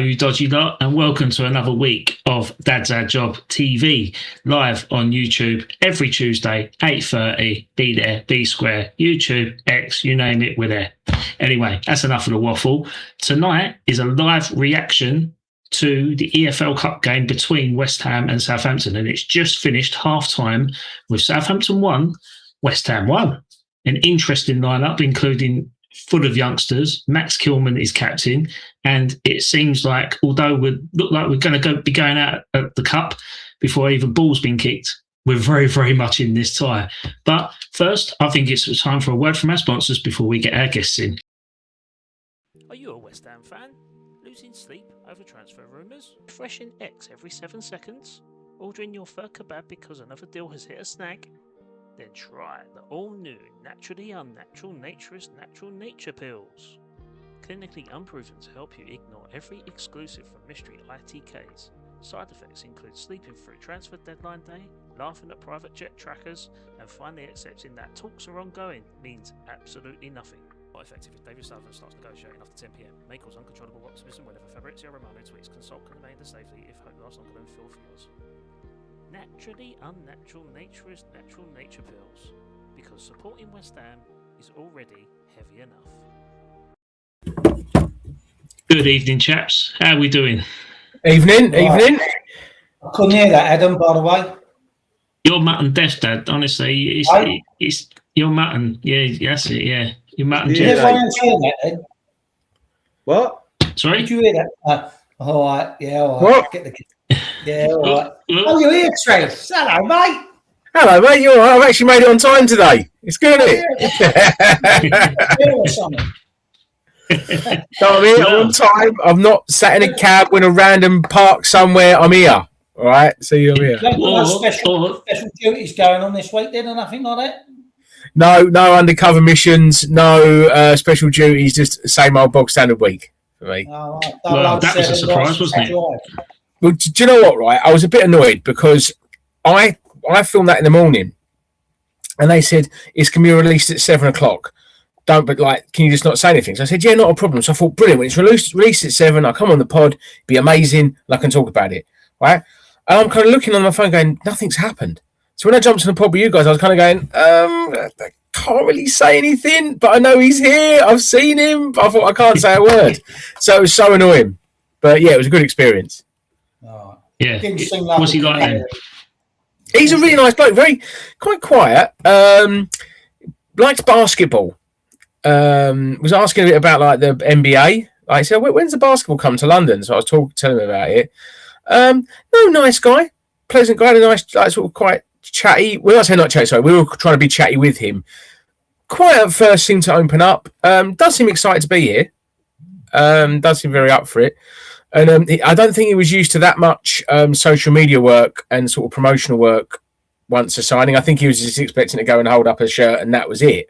you dodgy lot, and welcome to another week of Dad's Our Job TV, live on YouTube every Tuesday, 8:30. Be there, be square, YouTube, X, you name it, we're there. Anyway, that's enough of the waffle. Tonight is a live reaction to the EFL Cup game between West Ham and Southampton, and it's just finished half-time with Southampton 1, West Ham 1. An interesting lineup, including full of youngsters. Max Kilman is captain, and it seems like, although we look like we're going to be going out at the Cup before even ball's been kicked, we're very, very much in this tie. But first, I think it's time for a word from our sponsors before we get our guests in. Are you a West Ham fan? Losing sleep over transfer rumours? Refreshing X every 7 seconds? Ordering your fur kebab because another deal has hit a snag? Then try the all-new Naturally Unnatural Naturist Natural Nature Pills. Clinically unproven to help you ignore every exclusive from mystery ITKs. Side effects include sleeping through transfer deadline day, laughing at private jet trackers, and finally accepting that talks are ongoing means absolutely nothing. Not effective if David Southern starts negotiating after 10 PM. May cause uncontrollable optimism whenever Fabrizio Romano tweets consult can remain safely if hope lasts longer than Phil feels. Naturally Unnatural Naturist Natural Nature Pills, because supporting West Ham is already heavy enough. Good evening, chaps. How are we doing? Evening. I couldn't hear that, Adam, by the way. You're mutton deaf, Dad. Honestly, it's you're mutton. Yeah, that's it. Yeah, you're mutton. Did everyone hear that, then? What? Sorry? Did you hear that? All right. Yeah, all right. What? Get the... Yeah, all right. Oh, you're here, Trace. Hello, mate. Hello, mate. You all right? I've actually made it on time today. It's good, isn't it? Or something. So I'm here on time. I'm not sat in a cab in a random park somewhere. I'm here. All right. So you're here. No special duties going on this week, then, or nothing like that? No undercover missions. No special duties. Just the same old bog standard week for me. Oh, right. Well, that was a surprise, wasn't it? Well, do you know what? Right, I was a bit annoyed because I filmed that in the morning, and they said it's going to be released at 7:00. Can you just not say anything? So I said, yeah, not a problem. So I thought, brilliant. When it's released at 7, I'll come on the pod, be amazing, and I can talk about it, right? And I'm kind of looking on my phone going, nothing's happened. So when I jumped on the pod with you guys, I was kind of going, I can't really say anything, but I know he's here. I've seen him. But I thought I can't say a word. So it was so annoying. But yeah, it was a good experience. Oh, Yeah. What's he like then? He's a really nice bloke, quite quiet. Likes basketball. Was asking a bit about like the NBA. I said, when's the basketball come to London? So I was telling him about it. No, nice guy, pleasant guy, a nice, like, sort of quite chatty. Well, I say not chatty. Sorry, we were trying to be chatty with him. Quite at first, seemed to open up. Does seem excited to be here. Does seem very up for it. And I don't think he was used to that much social media work and sort of promotional work once a signing. I think he was just expecting to go and hold up a shirt and that was it.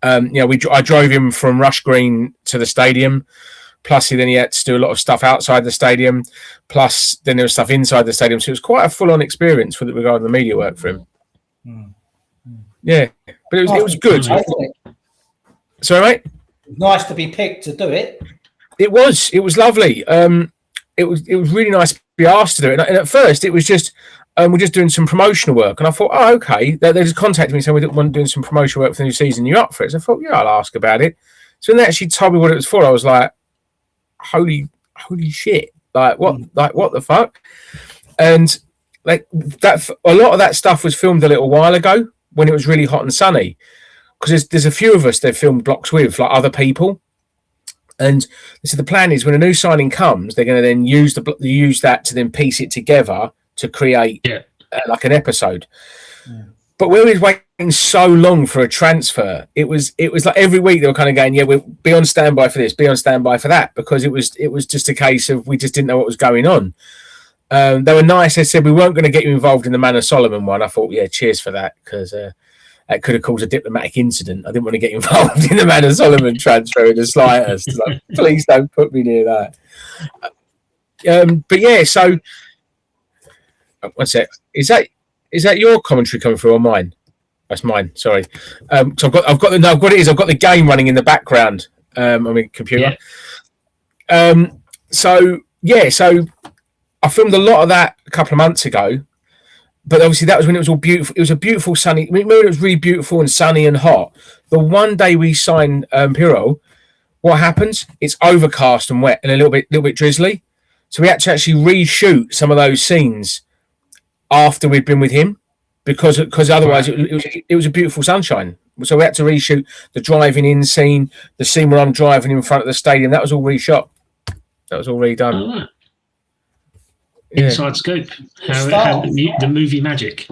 I drove him from Rush Green to the stadium. Plus, then he had to do a lot of stuff outside the stadium. Plus, then there was stuff inside the stadium. So it was quite a full-on experience regarding the media work for him. Yeah, but it was good. Sorry, mate? Nice to be picked to do it. It was lovely. It was really nice to be asked to do it. And at first, it was just we're just doing some promotional work, and I thought, oh, okay. They just contacted me saying we want doing some promotional work for the new season. You up for it? So I thought, yeah, I'll ask about it. So when they actually told me what it was for, I was like, holy shit! Like what the fuck? And like that, a lot of that stuff was filmed a little while ago when it was really hot and sunny. Because there's a few of us they've filmed blocks with, like other people. And so the plan is when a new signing comes, they're going to then use that to then piece it together to create like an episode. Yeah. But when we was waiting so long for a transfer, it was like every week they were kind of going, yeah, we'll be on standby for this, be on standby for that, because it was just a case of we just didn't know what was going on. They were nice. They said we weren't going to get you involved in the Man of Solomon one. I thought, yeah, cheers for that, because that could have caused a diplomatic incident. I didn't want to get involved in the Man of Solomon transfer in the slightest. Like, please don't put me near that. But yeah, so one sec. Is that your commentary coming through or mine? That's mine. Sorry. So I've got the game running in the background on my computer. Yeah. So yeah, so I filmed a lot of that a couple of months ago, but obviously that was when it was all beautiful. It was a beautiful sunny. Remember, it was really beautiful and sunny and hot. The one day we signed Pirro, what happens? It's overcast and wet and a little bit drizzly. So we had to actually reshoot some of those scenes after we'd been with him because otherwise it was a beautiful sunshine. So we had to reshoot the driving in scene, the scene where I'm driving in front of the stadium. That was all reshot. That was all redone. Oh, right. Yeah. Inside scoop. How the movie magic.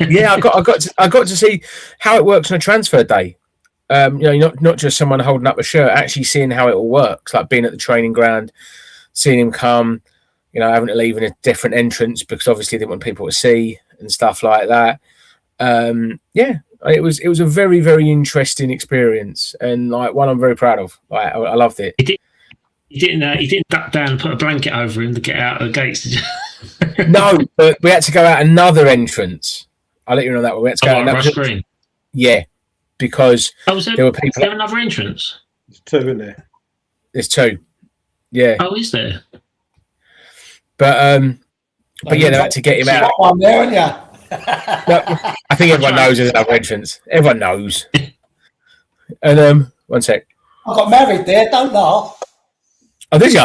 Yeah, I got to see how it works on a transfer day. Not just someone holding up a shirt, actually seeing how it all works, like being at the training ground, seeing him come, having to leave in a different entrance because obviously they didn't want people to see and stuff like that. It was a very, very interesting experience and like one I'm very proud of. Like, I loved it. He didn't duck down and put a blanket over him to get out of the gates. No, but we had to go out another entrance. I'll let you know that one. We had to go out Rush Green. Yeah, because there were people. Is there another entrance? There's two, isn't there? There's two. Yeah. Oh, is there? But yeah, they had to get him out. One there, haven't you? No, I think everyone knows there's another entrance. Everyone knows. And one sec. I got married there. Don't laugh. Oh, did you?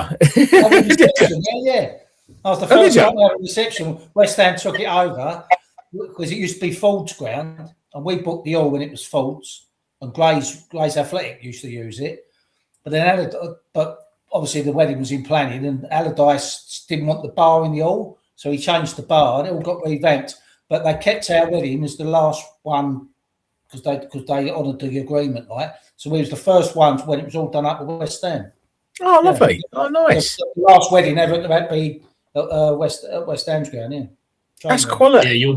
Yeah. I was the first one to have a reception. West Ham took it over because it used to be Ford's ground, and we booked the hall when it was Ford's, and Gray's Athletic used to use it. But then, obviously the wedding was in planning, and Allardyce didn't want the bar in the hall, so he changed the bar, and it all got revamped. But they kept our wedding as the last one because they honoured the agreement, right? So we was the first ones when it was all done up at West Ham. Oh, lovely! Yeah. Oh, nice. The last wedding ever had to be West Ham's ground. Yeah, that's quality. Yeah,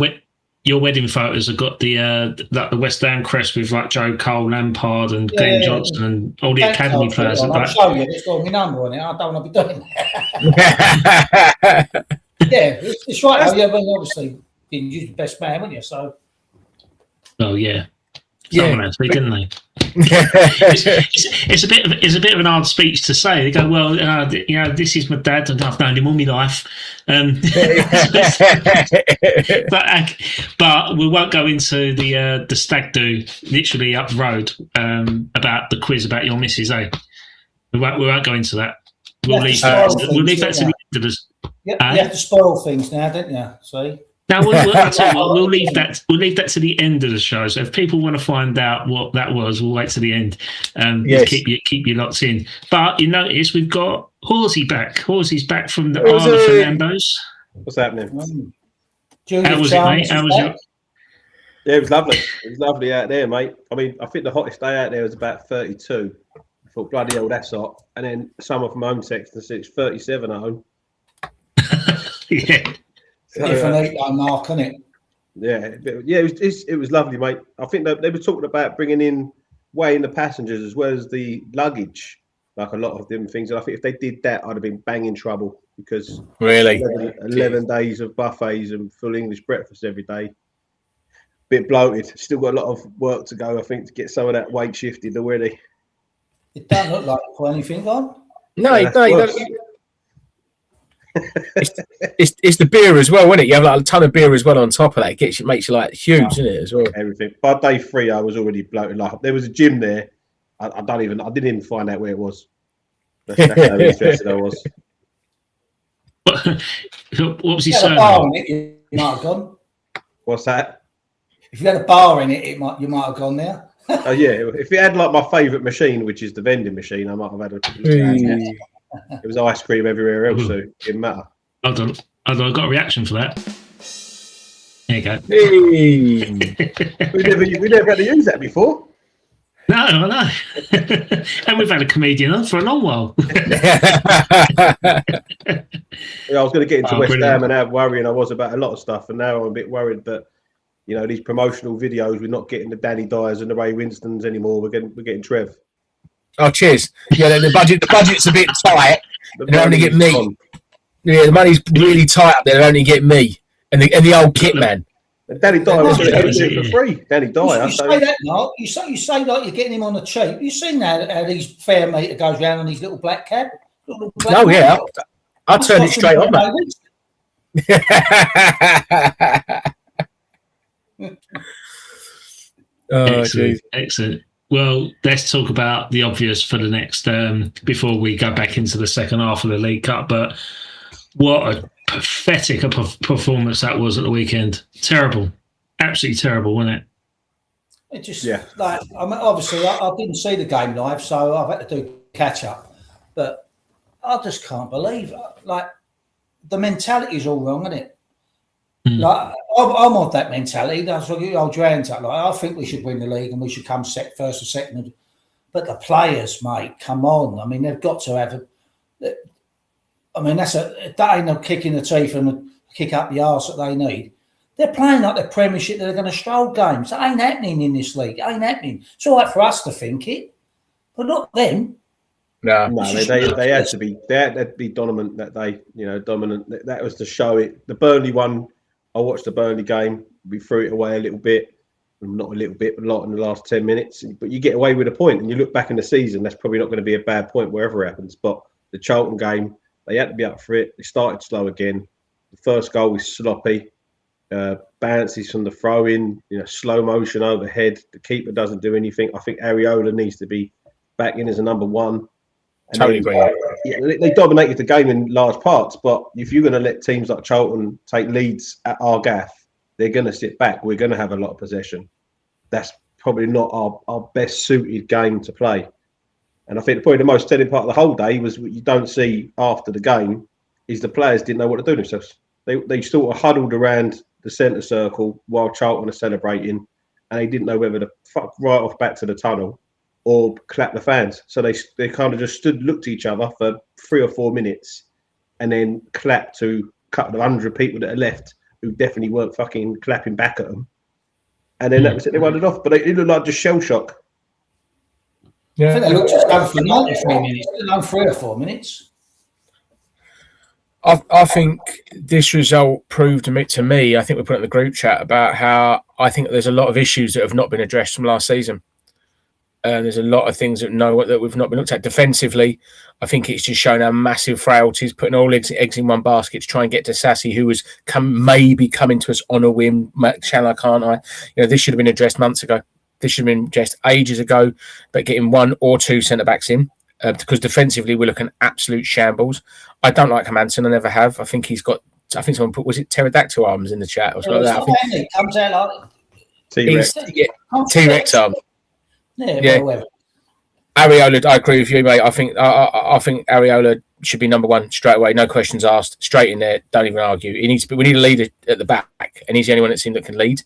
your wedding photos have got the West Ham crest with like Joe Cole, Lampard, and Glenn Johnson, and all the academy players. I'll show you. It's got my number on it. I don't want to be doing that. Yeah, it's right. Though. Yeah, but obviously, you're the best man, weren't you? So. Oh yeah. Someone else, didn't they? it's a bit of an hard speech to say. They go, well, this is my dad, and I've known him all my life. But we won't go into the stag do literally up the road about the quiz about your missus, eh? We won't go into that. We'll leave that to the end of this. Yeah, you have to spoil things now, don't you? See. Now we'll leave that. We'll leave that to the end of the show. So if people want to find out what that was, we'll wait to the end. Yes. Keep your lots in. But you notice we've got Horsey back. Horsey's back from the Arla Fernandos. What's happening? How was it, mate? How was it? Yeah, it was lovely. It was lovely out there, mate. I mean, I think the hottest day out there was about 32. I thought, bloody hell, that's hot. And then someone from home texted said it's 37 at home. Yeah. Different heat mark, isn't it? Yeah, it was lovely, mate. I think they were talking about bringing in weighing the passengers as well as the luggage, like a lot of them things. And I think if they did that, I'd have been banging trouble because really 11 days of buffets and full English breakfast every day. Bit bloated. Still got a lot of work to go, I think, to get some of that weight shifted already. It doesn't look like for anything on. No, you don't. It's the beer as well, isn't it? You have like a ton of beer as well on top of that. It makes you like huge, isn't it? As well. Everything. By day 3, I was already bloated. Like there was a gym there. I didn't even find out where it was. That's how interested I was. What was his surname? Bar in it, you might have gone. What's that? If you had a bar in it, you might have gone there. Oh yeah. If it had like my favourite machine, which is the vending machine, I might have had a. It was ice cream everywhere else, so it didn't matter. I got a reaction for that. There you go. Hey. we never had to use that before. No, I know. And we've had a comedian on for a long while. I was going to get into West Ham and how worrying I was about a lot of stuff, and now I'm a bit worried that these promotional videos, we're not getting the Danny Dyers and the Ray Winstons anymore. We're getting Trev. Oh, cheers. Yeah, the budget's a bit tight. They only get me. Yeah, the money's really tight up there. They only get me and the old kit man. Danny Dyer was going to get it for free. Danny Dyer. You say that, Mark. You say like you're getting him on the cheap. You've seen how these fair meter goes round on his little black cab. Yeah. I'll turn it straight on, mate. Excellent. Well, let's talk about the obvious for the next before we go back into the second half of the League Cup. But what a pathetic performance that was at the weekend. Terrible, absolutely terrible, wasn't it? It just like obviously I didn't see the game live, so I've had to do catch up. But I just can't believe like the mentality is all wrong, isn't it? Like I'm of that mentality. That's what you hold your hands up. Like I think we should win the league and we should come first or second. But the players, mate, come on. I mean, they've got to have that ain't no kick in the teeth and a kick up the arse that they need. They're playing like the Premiership. They're going to stroll games. That ain't happening in this league. It ain't happening. It's all right for us to think it, but not them. No, they had to be dominant that day. Dominant. That was to show it. The Burnley one. I watched the Burnley game. We threw it away a little bit, not a little bit, but a lot in the last 10 minutes. But you get away with a point, and you look back in the season. That's probably not going to be a bad point wherever it happens. But the Charlton game, they had to be up for it. They started slow again. The first goal was sloppy. Bounces from the throw-in, slow motion overhead. The keeper doesn't do anything. I think Areola needs to be back in as a number one. Totally agree. They dominated the game in large parts, but if you're going to let teams like Charlton take leads at our gaff, they're going to sit back. We're going to have a lot of possession. That's probably not our best suited game to play. And I think probably the most telling part of the whole day was what you don't see after the game is the players didn't know what to do themselves. They sort of huddled around the centre circle while Charlton are celebrating, and they didn't know whether to fuck right off back to the tunnel or clap the fans. So they kind of just looked at each other for 3 or 4 minutes and then clapped to a couple of 100 people that are left who definitely weren't fucking clapping back at them. And then that was it. They wandered off, but it looked like just shell shock. Yeah. I think they looked just done for 93 minutes, done 3 or 4 minutes. I think this result proved to me, I think we put it in the group chat about how I think there's a lot of issues that have not been addressed from last season. There's a lot of things that we've not been looked at defensively. I think it's just shown our massive frailties, putting all eggs in one basket to try and get to Sassy, who was maybe coming to us on a whim. Shall I, can't I? This should have been addressed months ago. This should have been addressed ages ago, but getting 1 or 2 centre-backs in, because defensively we're looking absolute shambles. I don't like Hermansen. I never have. I think someone put, was it pterodactyl arms in the chat or something like that? It comes out like T-Rex. T-Rex arms. Yeah. Areola, I agree with you, mate. I think Areola should be number one straight away. No questions asked. Straight in there. Don't even argue. We need a leader at the back, and he's the only one that can lead.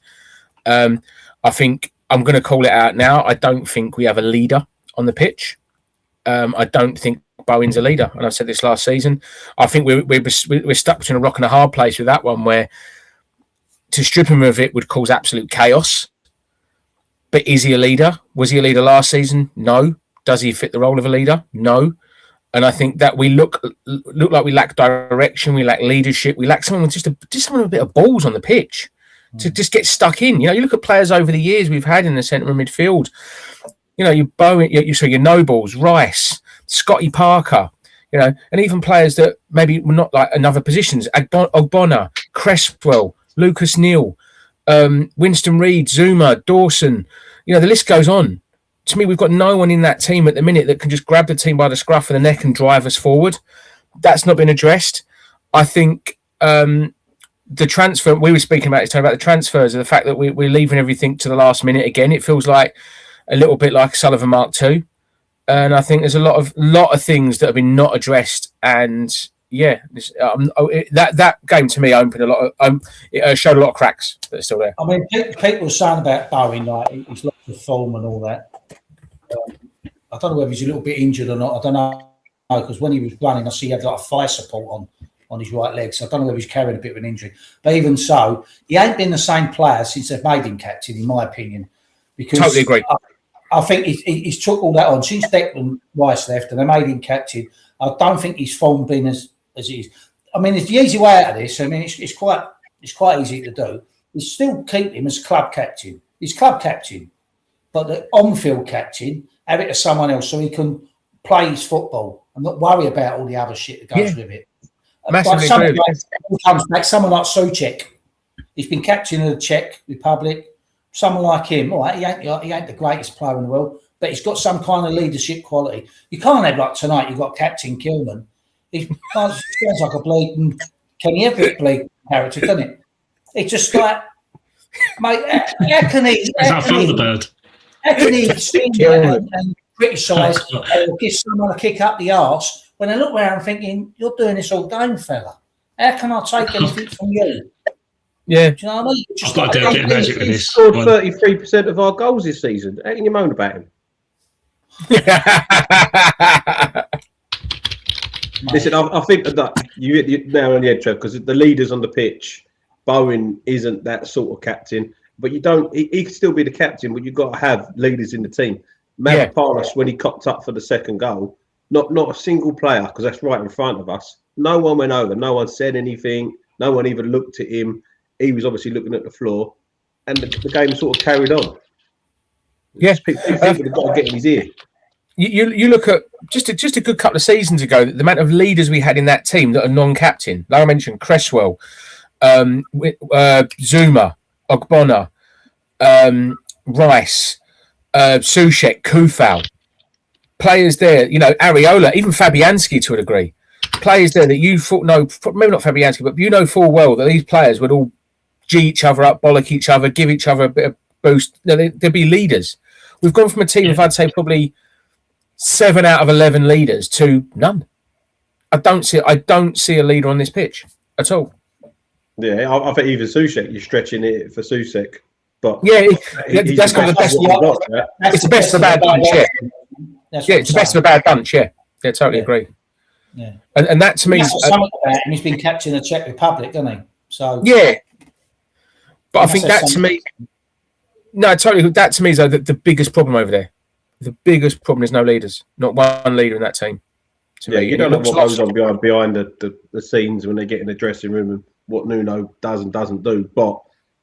I think I'm going to call it out now. I don't think we have a leader on the pitch. I don't think Bowen's a leader, and I said this last season. I think we're stuck between a rock and a hard place with that one, where to strip him of it would cause absolute chaos. But is he a leader? Was he a leader last season? No. Does he fit the role of a leader? No. And I think that we look like we lack direction, we lack leadership, we lack someone with just someone with a bit of balls on the pitch to just get stuck in. You look at players over the years we've had in the centre and midfield. Your Bowen, your Nobles, Rice, Scotty Parker, and even players that maybe were not like in other positions. Ogbonna, Cresswell, Lucas Neal, Winston Reid, Zuma, Dawson. The list goes on. To me, we've got no one in that team at the minute that can just grab the team by the scruff of the neck and drive us forward. That's not been addressed. I think the transfer, we were speaking about the transfers, and the fact that we're leaving everything to the last minute again. It feels like a little bit like Sullivan Mark II. And I think there's a lot of things that have been not addressed. And that game to me opened a lot of, it showed a lot of cracks that are still there. I mean, people were saying about Bowen, like he's lost the form and all that. I don't know whether he's a little bit injured or not. I don't know, because when he was running, I see he had like a thigh support on his right leg. So I don't know whether he's carrying a bit of an injury. But even so, he ain't been the same player since they've made him captain, in my opinion. Because totally agree. I think he's took all that on since Declan Rice left, and they made him captain. I don't think his form been as it is. I mean, it's the easy way out of this. I mean, it's quite easy to do. You still keep him as club captain. He's club captain, but the on-field captain, have it to someone else so he can play his football and not worry about all the other shit that goes with it. Massively agree. Comes back, someone like Souček. He's been captain of the Czech Republic. Someone like him, all right, he ain't the greatest player in the world, but he's got some kind of leadership quality. You can't have, like tonight, you've got Captain Kilman. He sounds like a blatant Kenny Everett blatant character, doesn't it? It's just like, mate, how can he stand there and criticise or give someone a kick up the arse when I look around thinking, you're doing this all game, fella. How can I take anything from you? Yeah. Do you know what I mean? I've got to do a bit of magic with this. He scored 33% of our goals this season. How can you moan about him? Listen, I think that you hit the nail on the head, Trev, because the leaders on the pitch, Bowen isn't that sort of captain, but you don't. He could still be the captain, but you've got to have leaders in the team. Mavropanos, when he cocked up for the second goal, not a single player, because that's right in front of us. No one went over. No one said anything. No one even looked at him. He was obviously looking at the floor, and the game sort of carried on. Yes, people have got to get in his ear. You look at just a good couple of seasons ago, the amount of leaders we had in that team that are non-captain. Like I mentioned, Cresswell, Zuma, Ogbonna, Rice, Souček, Kufal. Players there, Areola, even Fabianski to a degree. Players there that you thought, no, maybe not Fabianski, but you know full well that these players would all G each other up, bollock each other, give each other a bit of boost. They'd be leaders. We've gone from a team of, I'd say, probably 7 out of 11 leaders to none. I don't see a leader on this pitch at all. Yeah, I think even Souček, you're stretching it for Souček, but that's got the best. It's the best of a bad bunch. It's the best of a bad bunch. Yeah, totally agree. Yeah, and that to me, something about him. He's been captain of the Czech Republic, hasn't he? So but I think that to me, totally. That to me is the biggest problem over there. The biggest problem is no leaders, not one leader in that team. You don't know what goes on behind the scenes when they get in the dressing room and what Nuno does and doesn't do. But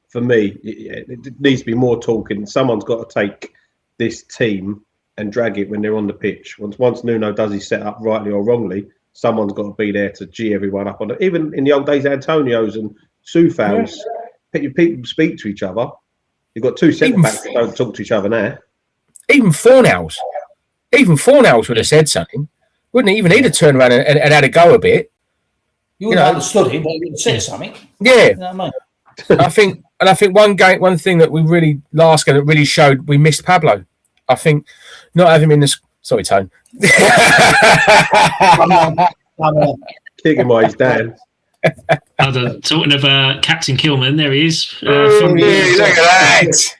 for me, it needs to be more talking. Someone's got to take this team and drag it when they're on the pitch. Once Nuno does his setup rightly or wrongly, someone's got to be there to G everyone up on it. Even in the old days, Antonio's and Soufals, people speak to each other. You've got two centre backs that don't talk to each other now. Even Fornals would have said something. Wouldn't he? Even he'd have turned around and had a go a bit. You would have understood him, but he would have said something. Yeah. You know what I mean? I think one thing that we really last game that really showed we missed Pablo. I think not having him in this. Sorry, Tone. Kick him while he's down. Talking of Captain Kilman, there he is. Look at that.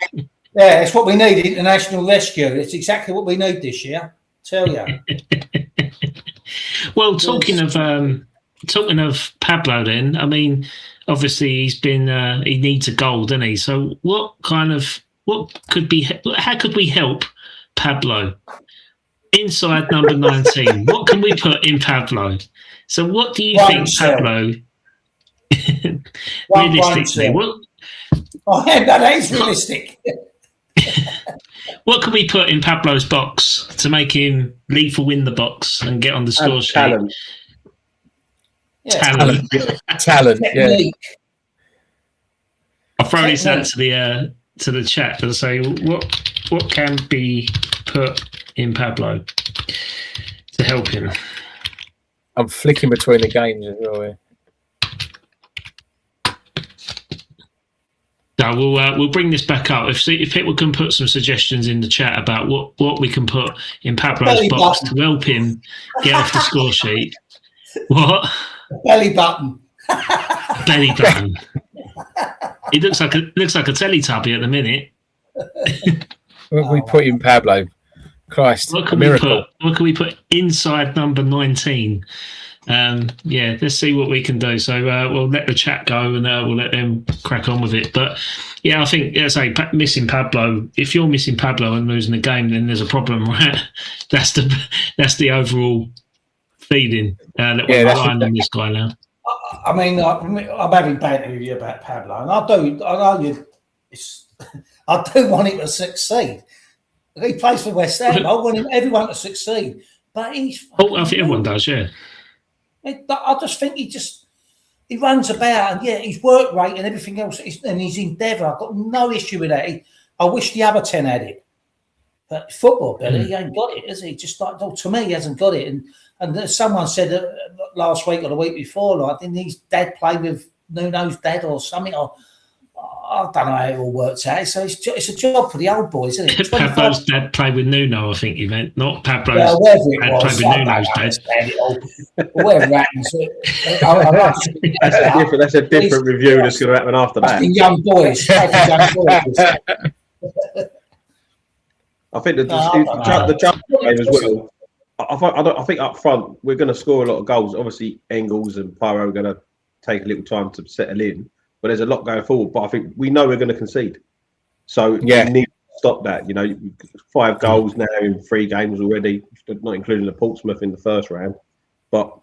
Yeah, it's what we need, international rescue. It's exactly what we need this year. Tell you. Well, talking of Pablo, then, I mean, obviously he's been he needs a goal, doesn't he? So how could we help Pablo inside number 19? What can we put in Pablo? So what do you think, Pablo? Realistically, that is realistic. What can we put in Pablo's box to make him lethal in the box and get on the score sheet? Talent. Talent. Yeah. I'll throw this out to the chat and say what can be put in Pablo to help him. I'm flicking between the games as well. Yeah. No, we'll bring this back up. If people can put some suggestions in the chat about what we can put in Pablo's box to help him get off the score sheet. What? Belly button. Belly button. He looks like a Teletubby at the minute. What we put in Pablo? Christ, what can we put inside number 19? Let's see what we can do. So we'll let the chat go and we'll let them crack on with it. But yeah, I think missing Pablo. If you're missing Pablo and losing the game, then there's a problem, right? That's the overall feeling that we're relying on this guy now. I mean, I'm having banter with you about Pablo, and I do want him to succeed. He plays for West Ham. I want everyone to succeed, but he's. I think everyone does, yeah. I just think he runs about, and his work rate and everything else, and his endeavour. I've got no issue with that. I wish the other 10 had it. But football, Billy, he ain't got it, has he? Just like, to me, he hasn't got it. And someone said last week or the week before, like, didn't his dad play with Nuno's dad or something? Or I don't know how it all works out. So it's a job for the old boys, isn't it? Pablo's dad played with Nuno, I think you meant, not Pablo's dad played with Nuno's dad. Whatever happens. That's a different review that's going to happen after that. Young boys. I think the Charlton game as well. I think up front we're going to score a lot of goals. Obviously, Engels and Pyro are going to take a little time to settle in, but there's a lot going forward. But I think we know we're going to concede, so we need to stop that. 5 goals now in 3 games already, not including the Portsmouth in the first round. But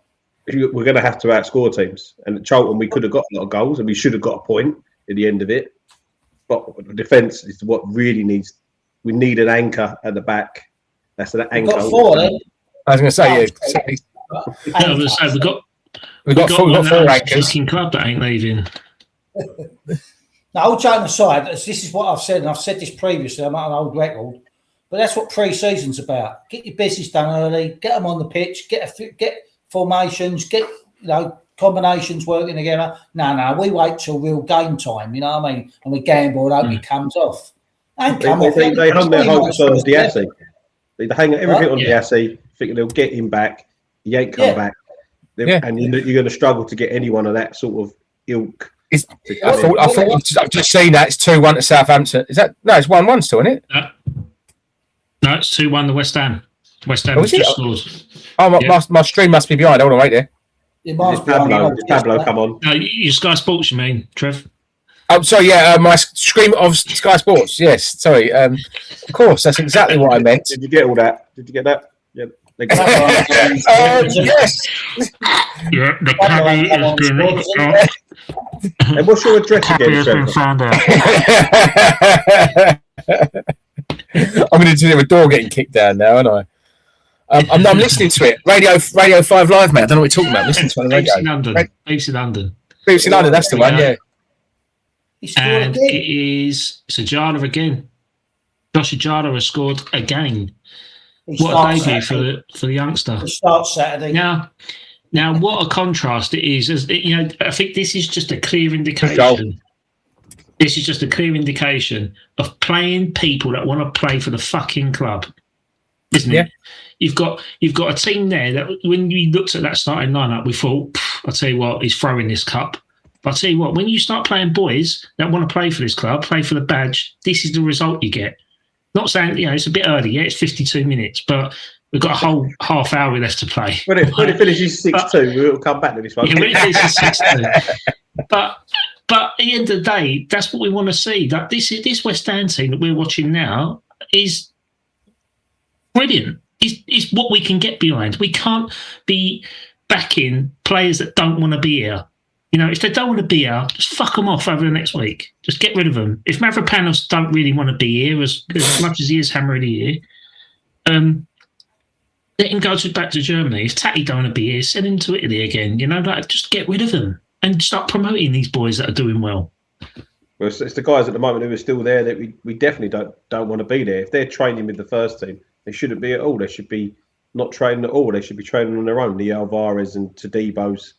we're going to have to outscore teams. And at Charlton, we could have got a lot of goals, and we should have got a point at the end of it. But the defence is what really needs. We need an anchor at the back. That's an anchor. I was going to say, we've got 4 anchors. Fucking club that ain't leaving. Now, all joking aside, this is what I've said, and I've said this previously. I'm on an old record, but that's what pre-season's about. Get your business done early. Get them on the pitch. Get formations. Get combinations working together. No, we wait till real game time. You know what I mean? And we gamble and hope it comes off. They hung their hopes on Diassi. They hang everything on Diassi, thinking they'll get him back. He ain't come back. And you're going to struggle to get anyone of that sort of ilk. I thought I've just seen that. It's 2-1 to Southampton. Is that? No, it's 1-1 still, isn't it? No, it's 2-1 to West Ham. West Ham just scored. Oh, my stream must be behind. Hold on, wait there. Pablo, come on. No, you Sky Sports, you mean, Trev? Oh, sorry, my screen of Sky Sports. Yes, sorry. Of course, that's exactly what I meant. Did you get all that? Did you get that? Yeah. Yes. Yeah, the caddy is doing it. And what's your address again, Trev? I'm going to do a door getting kicked down now, aren't I? I'm listening to it. Radio 5 Live, man. I don't know what you're talking about. Listen to it on the radio. BBC London. BBC London, that's the one, yeah. And it's Ajala again. Josh Ajala has scored again. What a debut for the youngster. It starts Saturday. Now, what a contrast it is. I think this is just a clear indication. This is just a clear indication of playing people that want to play for the fucking club, isn't it? You've got a team there that when we looked at that starting lineup, we thought, I'll tell you what, he's throwing this cup. But I'll tell you what, when you start playing boys that want to play for this club, play for the badge, this is the result you get. Not saying, it's a bit early, it's 52 minutes, but we've got a whole half hour left to play. When it finishes 6-2, we'll come back to this one. Yeah, when it finishes 6-2. But at the end of the day, that's what we want to see. That this West Ham team that we're watching now is brilliant. It's what we can get behind. We can't be backing players that don't want to be here. If they don't want to be here, just fuck them off over the next week. Just get rid of them. If Mavropanos don't really want to be here as much as he is hammering here, let him go back to Germany. If Tatty don't want to be here, send him to Italy again. Just get rid of them and start promoting these boys that are doing well. Well, it's the guys at the moment who are still there that we definitely don't want to be there. If they're training with the first team, they shouldn't be at all. They should be not training at all. They should be training on their own. The Alvarez and Tadibos.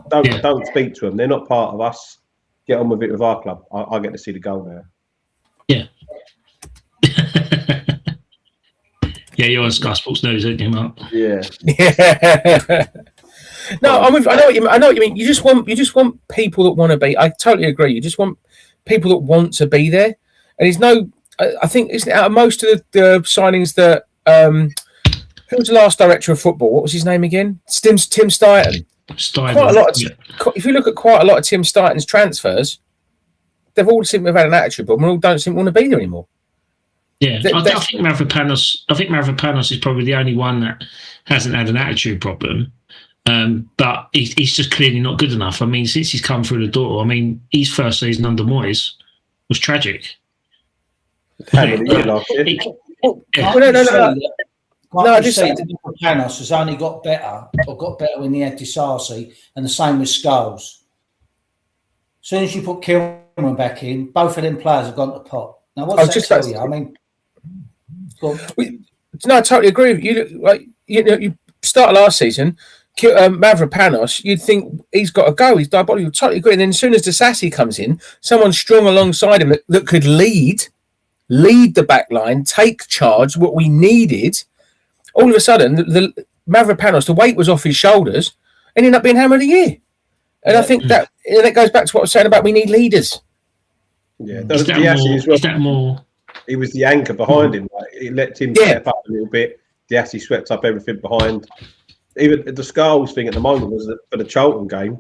Don't speak to them. They're not part of us. Get on with it with our club. I get to see the goal now. Yeah. Yeah, you're on Sky Sports News, aren't you, Mark? Yeah. No, I know what you mean. You just want people that want to be. I totally agree. You just want people that want to be there. And there's no. I think isn't it, out of most of the signings that who was the last director of football? What was his name again? Tim Stuyton. Quite a lot. If you look at quite a lot of Tim Stuyton's transfers, they've all seemed to have had an attitude problem. All don't seem to want to be there anymore. Yeah, I think Mavropanos is probably the only one that hasn't had an attitude problem. But he's just clearly not good enough. I mean, since he's come through the door, his first season under Moyes was tragic. No. I just see Panos has only got better when he had Disasi, and the same with Scholes. As soon as you put Kilman back in, both of them players have gone to pot. Now, what's that tell you? I mean, no, I totally agree with you. Like, you started last season, Mavropanos, you'd think he's got to go. He's diabolical. Totally agree. And then as soon as Disasi comes in, someone strong alongside him that could lead the back line, take charge, what we needed. All of a sudden, the Mavropanos, the weight was off his shoulders, and ended up being hammer of the year. And I think that goes back to what I was saying about we need leaders. Yeah, is that more? He was the anchor behind him. Like, he let him step up a little bit. Diassi swept up everything behind. Even the Scholes thing at the moment was that for the Charlton game,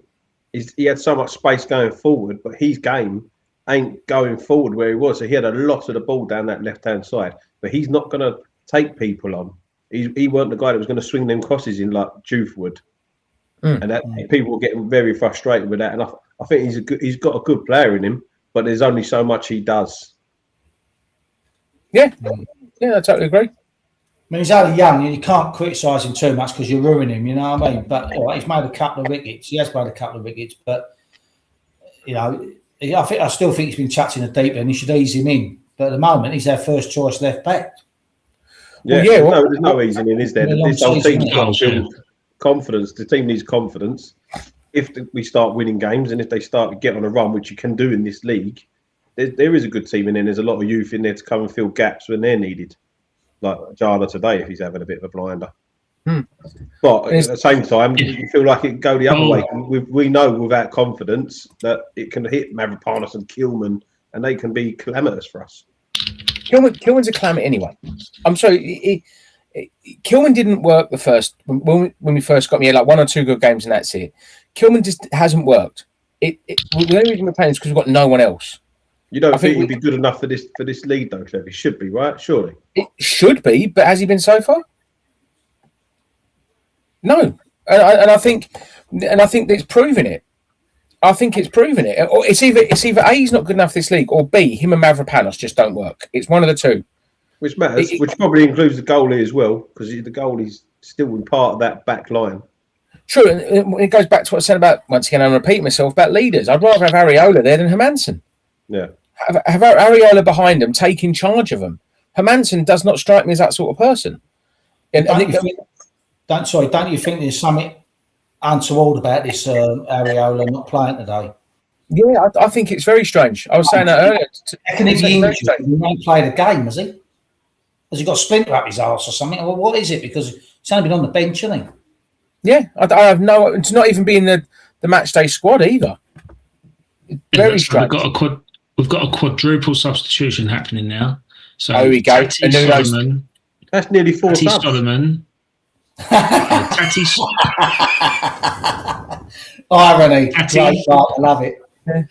he had so much space going forward, but his game ain't going forward where he was. So he had a lot of the ball down that left-hand side, but he's not going to take people on. He weren't the guy that was going to swing them crosses in like Juve would. And that people were getting very frustrated with that. And I think he's got a good player in him, but there's only so much he does. Yeah, I totally agree. I mean, he's only young, and you can't criticise him too much because you're ruining him. You know what I mean? But he's made a couple of wickets. He has made a couple of wickets, but I still think he's been chucked in the deep end. He should ease him in. But at the moment, he's our first choice left back. Yeah, there's no easing in, is there? This whole team's got to build confidence. The team needs confidence. If we start winning games and if they start to get on a run, which you can do in this league, there is a good team in there. There's a lot of youth in there to come and fill gaps when they're needed. Like Jala today, if he's having a bit of a blinder. But at the same time, you feel like it can go the other way. We know without confidence that it can hit Mavropanos and Kilman, and they can be calamitous for us. Kilman's a calamity anyway. I'm sorry. Kilman didn't work the first when we first got him. He had like one or two good games, and that's it. Kilman just hasn't worked. The only reason we're playing is because we've got no one else. You don't think he'd be good enough for this league, though, Trev? He should be, right? Surely. It should be, but has he been so far? No, and I think it's proving it. I think it's proving it. Or it's either A, he's not good enough for this league, or B, him and Mavropanos just don't work. It's one of the two. Which matters, which probably includes the goalie as well, because the goalie's still in part of that back line. True, and it goes back to what I said about, once again, I'm repeating myself, about leaders. I'd rather have Areola there than Hermansen. Yeah. Have Areola behind him, taking charge of them. Hermansen does not strike me as that sort of person. Don't you think there's something untoward about this Areola not playing today? Yeah, I think it's very strange. I was saying that earlier. Can he be injured? He won't play the game, has he? Has he got a splinter up his arse or something? Well, what is it? Because he's only been on the bench, hasn't he? Yeah, I have no. It's not even been the match day squad either. Very strange. We've got a quadruple substitution happening now. So there we go. Solomon, that's nearly 4 subs. Solomon. Irony. I love it. Yeah.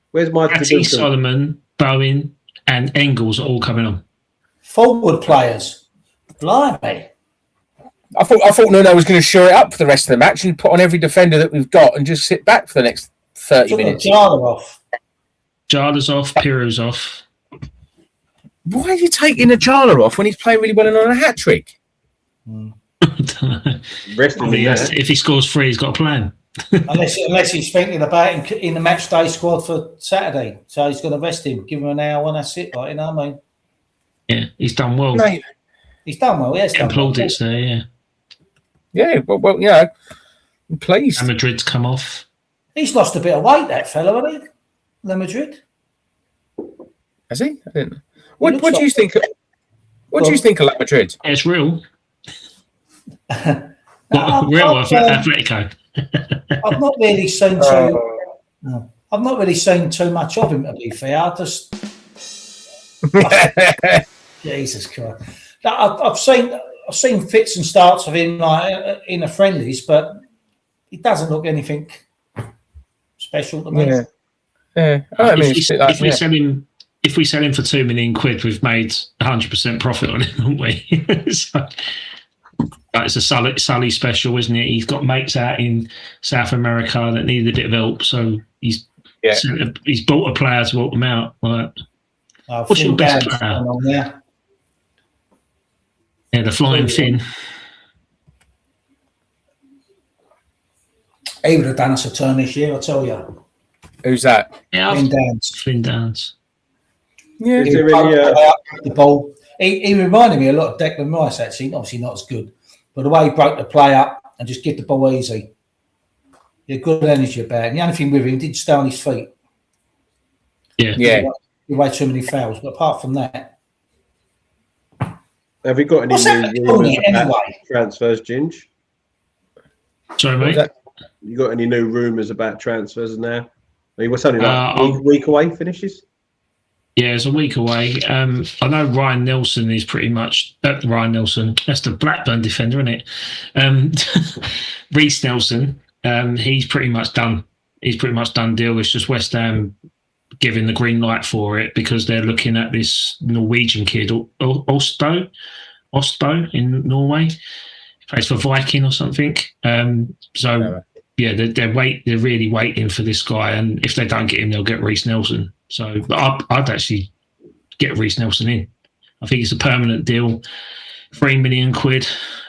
Where's my Solomon, Bowen, and Engels are all coming on. Forward players. Blimey. I thought Nuno was going to shore it up for the rest of the match and put on every defender that we've got and just sit back for the next 30 minutes. Jala's off, Piro's off. Why are you taking Ajala off when he's playing really well and on a hat trick? If he scores 3, he's got a plan. unless he's thinking about him in the match day squad for Saturday, so he's going to rest him, give him an hour and that's it. Like, you know what I mean? Yeah, he's done well. Mate, he's done well. Yes, plaudits there. Yeah. Yeah, well, yeah. I'm pleased. And Madrid's come off. He's lost a bit of weight, that fellow, hasn't he? The Madrid. Has he? I didn't. What do you think? What do you think of Madrid? It's real. Atletico. I've not really seen I've not really seen too much of him, to be fair. Jesus Christ! I've seen fits and starts of him like in the friendlies, but he doesn't look anything special to me. Yeah. If we sell him for £2 million, we've made 100% profit on him, haven't we? So, it's a Sully special, isn't it? He's got mates out in South America that needed a bit of help, so he's bought a player to help them out. Like, what's your best player? Yeah, the flying fin. He would have done us a turn this year, I tell you. Who's that? Yeah, Finn Downs. Yeah. Is there any, the ball. He reminded me a lot of Declan Rice, actually. Obviously not as good, but the way he broke the play up and just give the ball easy. He had good energy about him. The only thing with him, he didn't stay on his feet. Yeah. He made too many fouls, but apart from that. have you got any new rumours about transfers, Ginge? Sorry, mate. You got any new rumours about transfers now? I mean, what's only like a week away finishes? Yeah, it's a week away. I know Ryan Nelson is pretty much Ryan Nelson. That's the Blackburn defender, isn't it? Reece Nelson. He's pretty much done. He's pretty much done deal. It's just West Ham giving the green light for it because they're looking at this Norwegian kid, Osto in Norway. He plays for Viking or something. They're really waiting for this guy, and if they don't get him, they'll get Reece Nelson. So, but I'd actually get Reece Nelson in. I think it's a permanent deal, £3 million.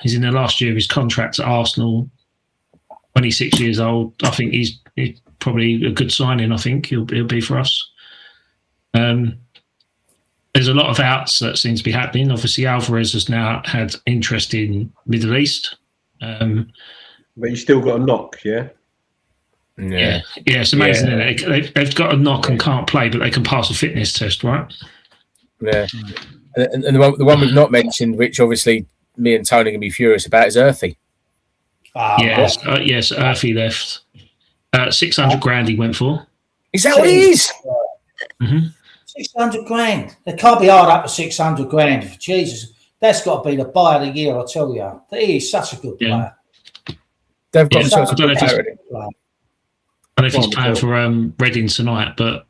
He's in the last year of his contract at Arsenal. 26 years old. I think he's probably a good signing. I think he'll be for us. There's a lot of outs that seems to be happening. Obviously, Alvarez has now had interest in Middle East. But you still got a knock, yeah? Yeah, it's amazing. Yeah. They've got a knock and can't play, but they can pass a fitness test, right? Yeah. And the one we've not mentioned, which obviously me and Tony can be furious about, is Earthy. Yes, Earthy left. 600 grand he went for. Is that what it is? Mm-hmm. 600 grand. They can't be hard up to 600 grand. Jesus, that's got to be the buy of the year, I tell you. He is such a good player. They've got I don't know if he's playing for Reading tonight, but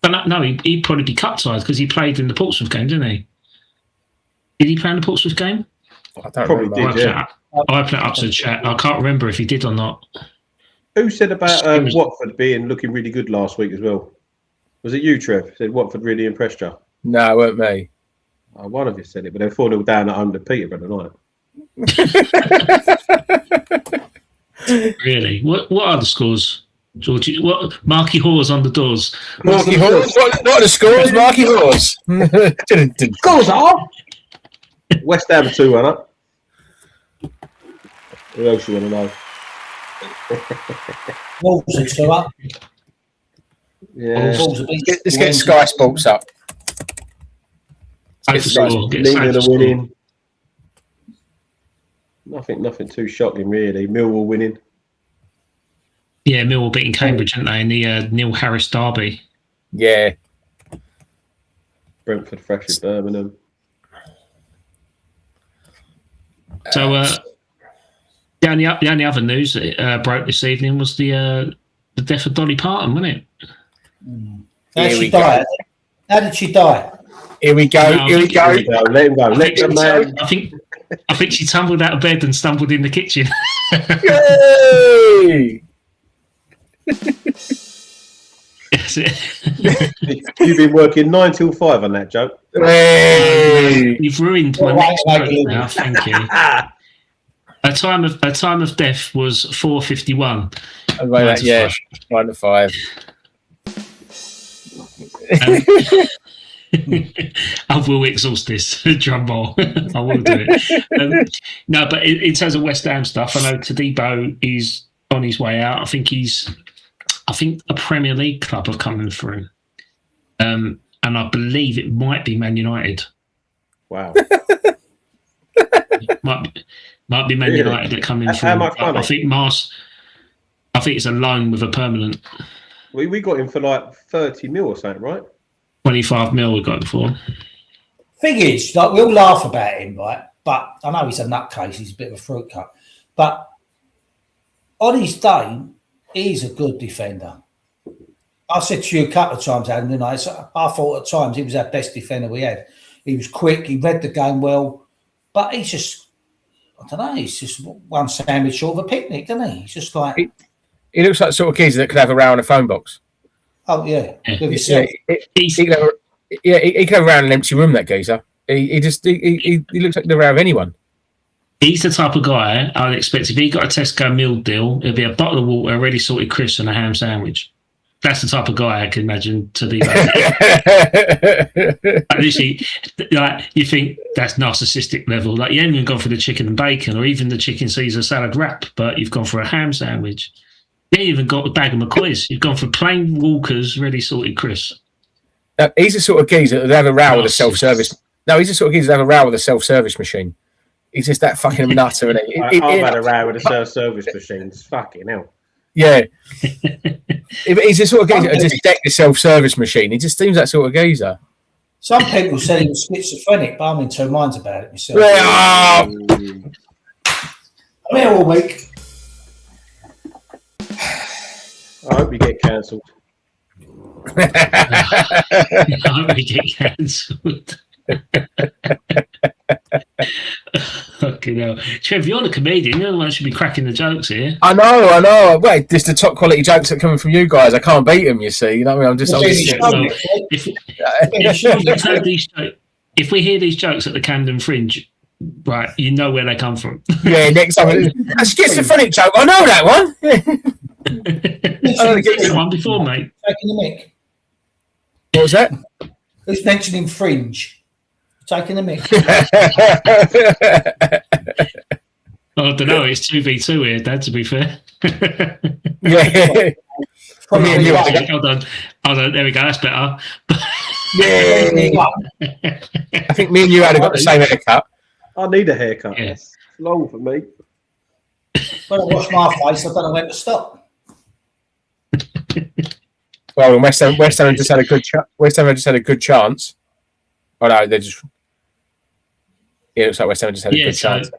no, he'd probably be cut size because he played in the Portsmouth game, didn't he? Did he play in the Portsmouth game? I don't remember. I put it up to the chat. I can't remember if he did or not. Who said about Watford looking really good last week as well? Was it you, Trev? Said Watford really impressed you? No, it weren't me. One of you said it, but they're 4-0 down at home to Peterborough tonight. Really? What are the scores, Georgie? What Marky Hawes on the doors? Marky Hawes? What are the scores? Marky Hawes. Scores are West Ham 2-1 up. Who else you want to know? Wolves are 2 up. Yeah. Let's get Sky Sports up. England are winning. Nothing too shocking, really. Millwall winning. Yeah, Millwall beating Cambridge, didn't they, in the Neil Harris derby? Yeah. Brentford fresh at Birmingham. So the only other news that broke this evening was the death of Dolly Parton, wasn't it? How did she die? How did she die? Here we go. Here we go. Let him go. Let the man. I think she tumbled out of bed and stumbled in the kitchen. Yay! You've been working 9 till 5 on that joke. Hey! You've ruined my next joke now. Thank you. Her time of death was 4:51. Yeah, 1 to 5. I will exhaust this drum roll. I will do it. No, but in terms of West Ham stuff, I know Tadibo is on his way out. I think a Premier League club have come in for him, and I believe it might be Man United. Wow. might be Man United that come in for him. I think it's a loan with a permanent. We got him for like 30 mil or something, right? 25 mil we got him for. Thing is, like, we all laugh about him, right? But I know he's a nutcase, he's a bit of a fruit cut. But on his day, he's a good defender. I said to you a couple of times, Adam, I thought at times he was our best defender we had. He was quick, he read the game well, but he's just, I don't know, he's just one sandwich short of a picnic, doesn't he? He's just like... He looks like the sort of kids that could have a row in a phone box. Oh, yeah. He can have a row in an empty room, that geezer. He looks like the rare of anyone. He's the type of guy I'd expect if he got a Tesco meal deal, it'd be a bottle of water, a ready salted crisps, and a ham sandwich. That's the type of guy I can imagine to be like. Literally, like, you think that's narcissistic level. Like, you haven't even gone for the chicken and bacon or even the chicken Caesar salad wrap, but you've gone for a ham sandwich. You ain't even got a bag of McCoys. You've gone for plain Walker's ready salted crisps. He's the sort of geezer that would have a row with a self-service. No, he's the sort of geezer that would have a row with a self-service machine. He's just that fucking nutter, isn't he? I've had a row with a self-service machine. It's fucking hell. Yeah. He's the sort of geezer that just deck the self-service machine. He just seems that sort of geezer. Some people said he was schizophrenic, but I'm in two minds about it myself. Yeah. I'm here all week. I hope you get cancelled. I hope we get cancelled. Fucking hell. Trev, you're the comedian. You're the one who should be cracking the jokes here. I know. Wait, just the top quality jokes that are coming from you guys. I can't beat them, you see. You know what I mean? If we hear these jokes at the Camden Fringe, right, you know where they come from. Yeah, next time. A schizophrenic joke. I know that one. That one before, mate. Taking the mic. What was that? Who's mentioning Fringe? Taking the mic. I don't know. It's 2v2 here, Dad, to be fair. Yeah. Hold on. There we go. That's better. Yeah. I think me and you had got the same haircut. I need a haircut. Yes. It's long for me. When I wash my face, I don't know when to stop. Well, West Ham just had a good chance. Oh no, they just. Yeah, it looks like West Ham just had a good chance.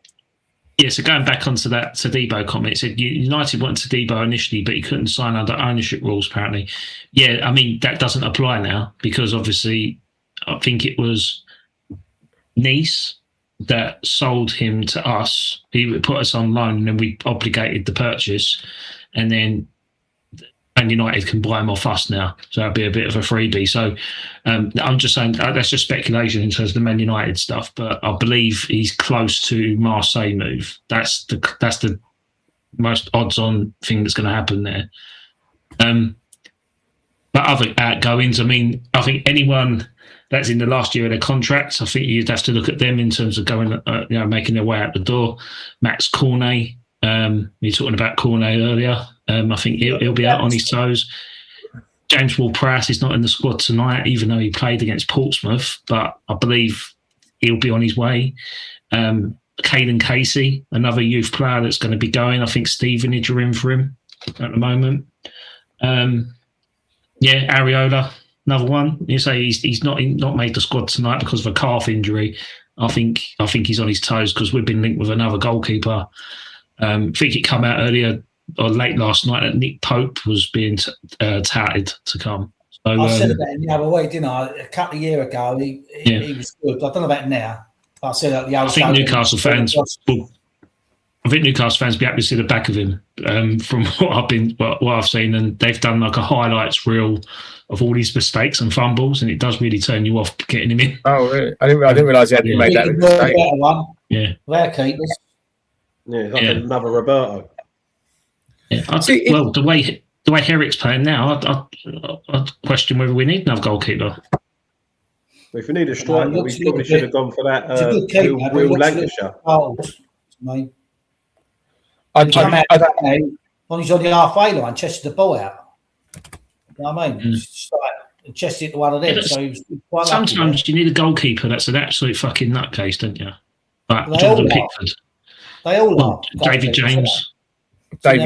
Yeah, so going back onto that Tadibo comment, it said United wanted Tadibo initially, but he couldn't sign under ownership rules, apparently. Yeah, I mean, that doesn't apply now because obviously I think it was Nice that sold him to us. He would put us on loan and then we obligated the purchase. And then Man United can buy him off us now. So that'd be a bit of a freebie. So I'm just saying that's just speculation in terms of the Man United stuff. But I believe he's close to Marseille move. That's the most odds-on thing that's going to happen there. But other outgoings, I mean, I think anyone that's in the last year of their contracts, I think you'd have to look at them in terms of going, making their way out the door. Max Cornet, you were talking about Cornet earlier. I think he'll be out on his toes. James Ward-Prowse is not in the squad tonight, even though he played against Portsmouth, but I believe he'll be on his way. Caden Casey, another youth player that's going to be going. I think Stevenage are in for him at the moment. Areola, another one. You say he's not made the squad tonight because of a calf injury. I think he's on his toes because we've been linked with another goalkeeper. I think it came out earlier or late last night that Nick Pope was being touted to come. So, I said about him the other way, didn't I? A couple of years ago, he was good. I don't know about now. I said that the other. I think Newcastle fans will be happy to see the back of him from what I've seen, and they've done like a highlights reel of all his mistakes and fumbles, and it does really turn you off getting him in. Oh, really? I didn't realise he hadn't made that mistake. Yeah, their keepers. Yeah, like another Roberto. Yeah, the way Herrick's playing now, I'd question whether we need another goalkeeper. If we need a striker, we probably should have gone for that Will Lancashire. When he's on the halfway line, chested the ball out. You know what I mean? Just like chested to one of them. So he was quite sometimes you need a goalkeeper that's an absolute fucking nutcase, don't you? Like Jordan Pickford. They all are. David James. He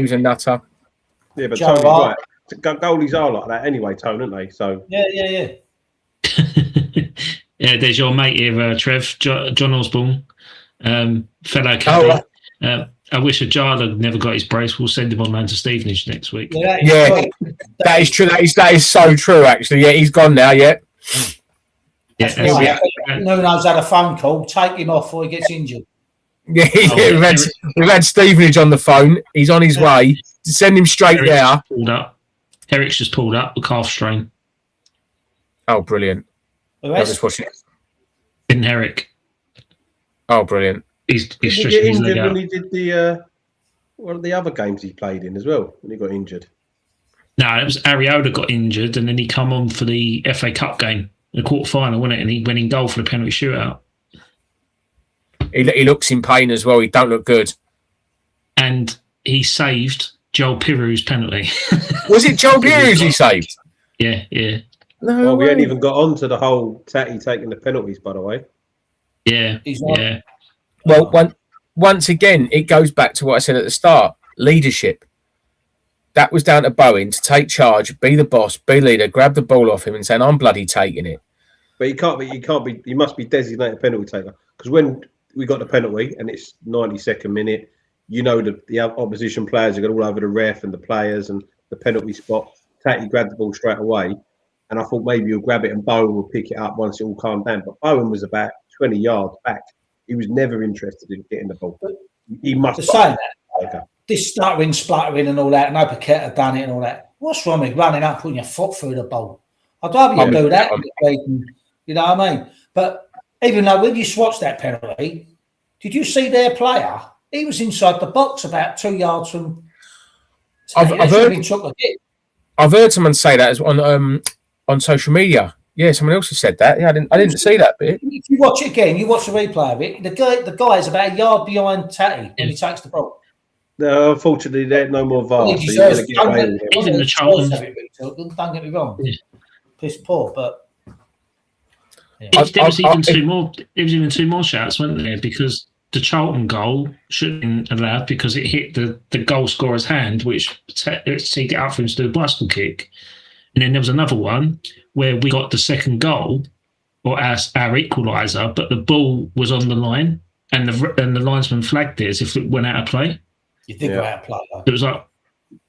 was a nutter. Yeah, but Tony's right. Goalies are like that anyway, Tone, aren't they? So yeah. Yeah, there's your mate here, Trev, John Osborne, fellow caddy. I wish Ajala never got his brace. We'll send him on man to Stevenage next week. Yeah, that is true. That is so true, actually. Yeah, he's gone now, yeah. Nuno's had a phone call. Take him off before he gets injured. Yeah, we've had Stevenage on the phone. He's on his way. Send him straight there. Herrick's just pulled up with calf strain. Oh, brilliant. I was just watching it. Ben Herrick. Oh, brilliant! He's Did he stretching get his leg injured out. when he did the one of the other games he played in as well? When he got injured. No, it was Ariola got injured, and then he come on for the FA Cup game, the quarter final, wasn't it? And he went in goal for the penalty shootout. He looks in pain as well. He don't look good. And he saved Joel Pirou's penalty. Was it Joel Pirou's he saved? Yeah. No, Well, we hadn't even got on to the whole Tatty taking the penalties, by the way. Yeah. Well, once again, it goes back to what I said at the start: leadership. That was down to Bowen to take charge, be the boss, be leader, grab the ball off him, and saying, "I'm bloody taking it." But you can't be. You must be designated penalty taker, because when we got the penalty and it's 92nd minute, you know the opposition players are going all over the ref and the players and the penalty spot. Tatty grabbed the ball straight away, and I thought maybe he'll grab it and Bowen will pick it up once it all calmed down. But Bowen was about 20 yards back. He was never interested in getting the ball. He must to say that. This stuttering, spluttering and all that, and Paquette had done it and all that. What's wrong with running up, putting your foot through the ball? I'd rather you do that. You know what I mean? But even though when you watched that penalty, did you see their player? He was inside the box about 2 yards from. I've heard someone say that on social media. Yeah, someone else has said that. Yeah, I didn't see that bit. If you watch it again, you watch the replay of it. The guy is about a yard behind Tatty when he takes the ball. No, unfortunately, there's no more VAR. Don't get me wrong. Yeah. Piss poor, but. Yeah. There was even two more shouts, weren't there? Because the Charlton goal shouldn't have been allowed because it hit the goal scorer's hand, which teed it up for him to do a bicycle kick. And then there was another one where we got the second goal, or our equaliser, but the ball was on the line, and the linesman flagged it as if it went out of play. You think go out of play? Though. It was like,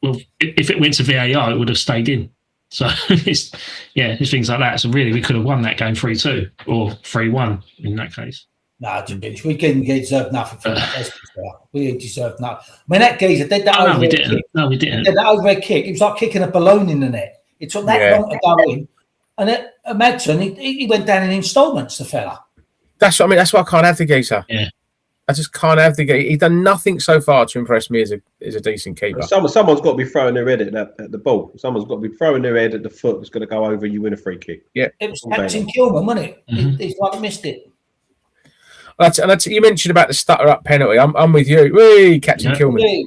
well, if it went to VAR, it would have stayed in. So it's things like that. So really, we could have won that game 3-2 or 3-1 in that case. No, we didn't deserve nothing for that. We didn't deserve nothing. I mean, that geezer did that overhead kick. No, we didn't. He did that overhead kick. It was like kicking a balloon in the net. It took that long to go in. And imagine he went down in instalments, the fella. That's what I mean. That's why I can't have the geezer. Yeah. I just can't have the geezer. He's done nothing so far to impress me as a decent keeper. Someone's got to be throwing their head at the ball. Someone's got to be throwing their head at the foot that's going to go over and you win a free kick. Yeah. It was Captain Kilman, wasn't it? Mm-hmm. He's like missed it. You mentioned about the stutter up penalty. I'm with you. Whee, Captain Kilman. Yeah.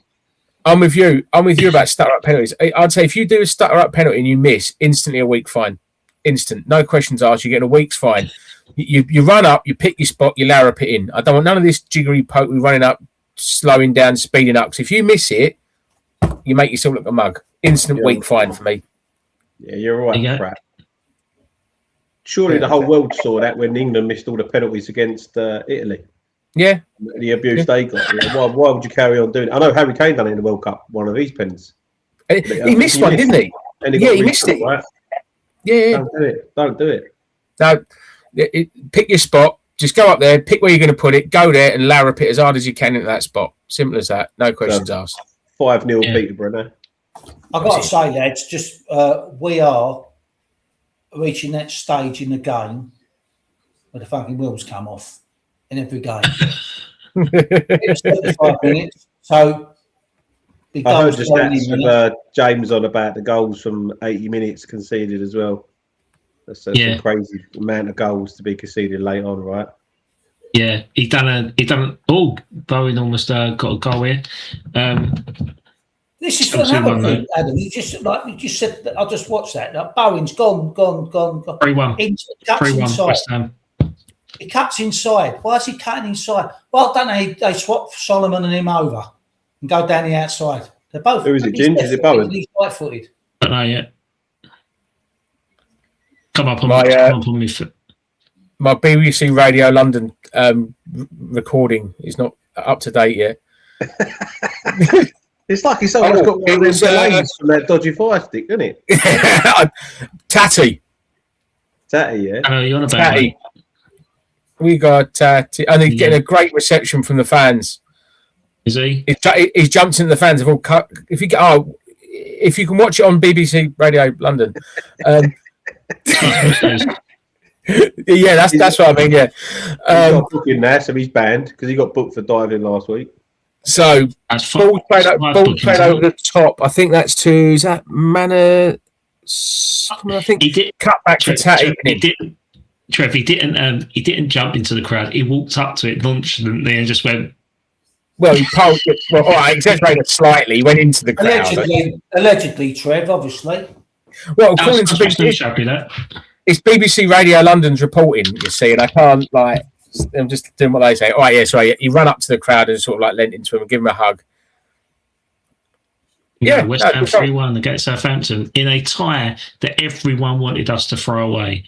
I'm with you about stutter up penalties. I'd say if you do a stutter up penalty and you miss, instantly a week fine. Instant. No questions asked. You're getting a week's fine. You run up, you pick your spot, you larrup it in. I don't want none of this jiggery poke. We're running up, slowing down, speeding up. Because if you miss it, you make yourself look a mug. Instant week fine for me. Yeah, you're all right, crap. Surely the whole world saw that when England missed all the penalties against Italy. Yeah. The abuse they got. Why would you carry on doing it? I know Harry Kane done it in the World Cup, one of his pens. He missed one, didn't he? And he missed it. Right? Yeah. Don't do it. No, pick your spot. Just go up there, pick where you're going to put it, go there and larrup it as hard as you can into that spot. Simple as that. No questions asked. 5-0 Peterborough now. I've got to say, lads, just we are reaching that stage in the game where the fucking wheels come off in every game. It's 35 minutes, so I heard the stats of James on about the goals from 80 minutes conceded as well. That's a crazy amount of goals to be conceded late on, right? Yeah, he done. Bowen almost got a goal here. This is another thing, Adam. You just said that. I just watched that. Like, Bowen's gone. 3-1. West Ham. He cuts inside. Why is he cutting inside? Well, don't they swap Solomon and him over and go down the outside? They're both. Who is it? Ginger? Is it Bowen? He's right-footed. Don't know yet. Come up on me. My BBC Radio London recording is not up to date yet. It's like he's almost got one of those delays from that dodgy fire stick, isn't it? Tatty, yeah. I know you're on about Tatty. We got Tatty, and he's getting a great reception from the fans. Is he? He's jumped into the fans. Have all cut. If you can watch it on BBC Radio London. Yeah, that's what I mean. Yeah, he's got booking there, so he's banned because he got booked for diving last week. So ball played over the top. I think that's is that Manor? I think he did cut back for Tatty. Trev, he didn't jump into the crowd. He walked up to it nonchalantly and just went. Well, he pulled it. Well, all right, exaggerated slightly. He went into the crowd. Allegedly, Trev, obviously. Well, according to BBC, it's BBC Radio London's reporting, you see, and I can't, like, I'm just doing what they say. All right, yeah, so he ran up to the crowd and sort of, like, leant into him and give him a hug. Yeah, West Ham 3-1 against Southampton in a tie that everyone wanted us to throw away.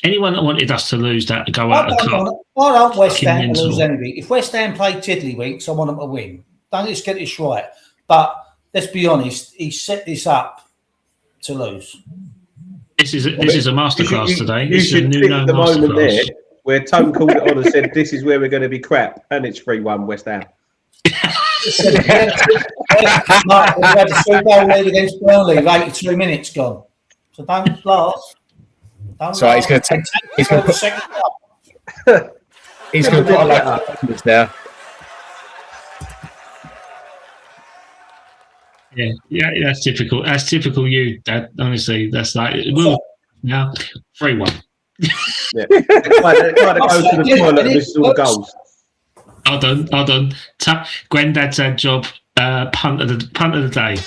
Anyone that wanted us to lose that to go out of the cup. I don't West Ham to lose anything. If West Ham play tiddlywinks, I want them to win. Don't let's get this right. But let's be honest, he set this up to lose. This is a masterclass today. You should pick the moment there where Tone called it on and said, "This is where we're going to be crap," and it's 3-1 West Ham. Mark, we had a 2-goal lead against Burnley with 82 minutes gone. So don't laugh. So he's going to take. He's going to put. He's going to put a lot of this there. Yeah, that's typical. That's typical you, Dad. Honestly, that's like 3-1. Yeah, trying to go to the toilet and miss all the goals. Hold on. Granddad's had job. Punt of the day.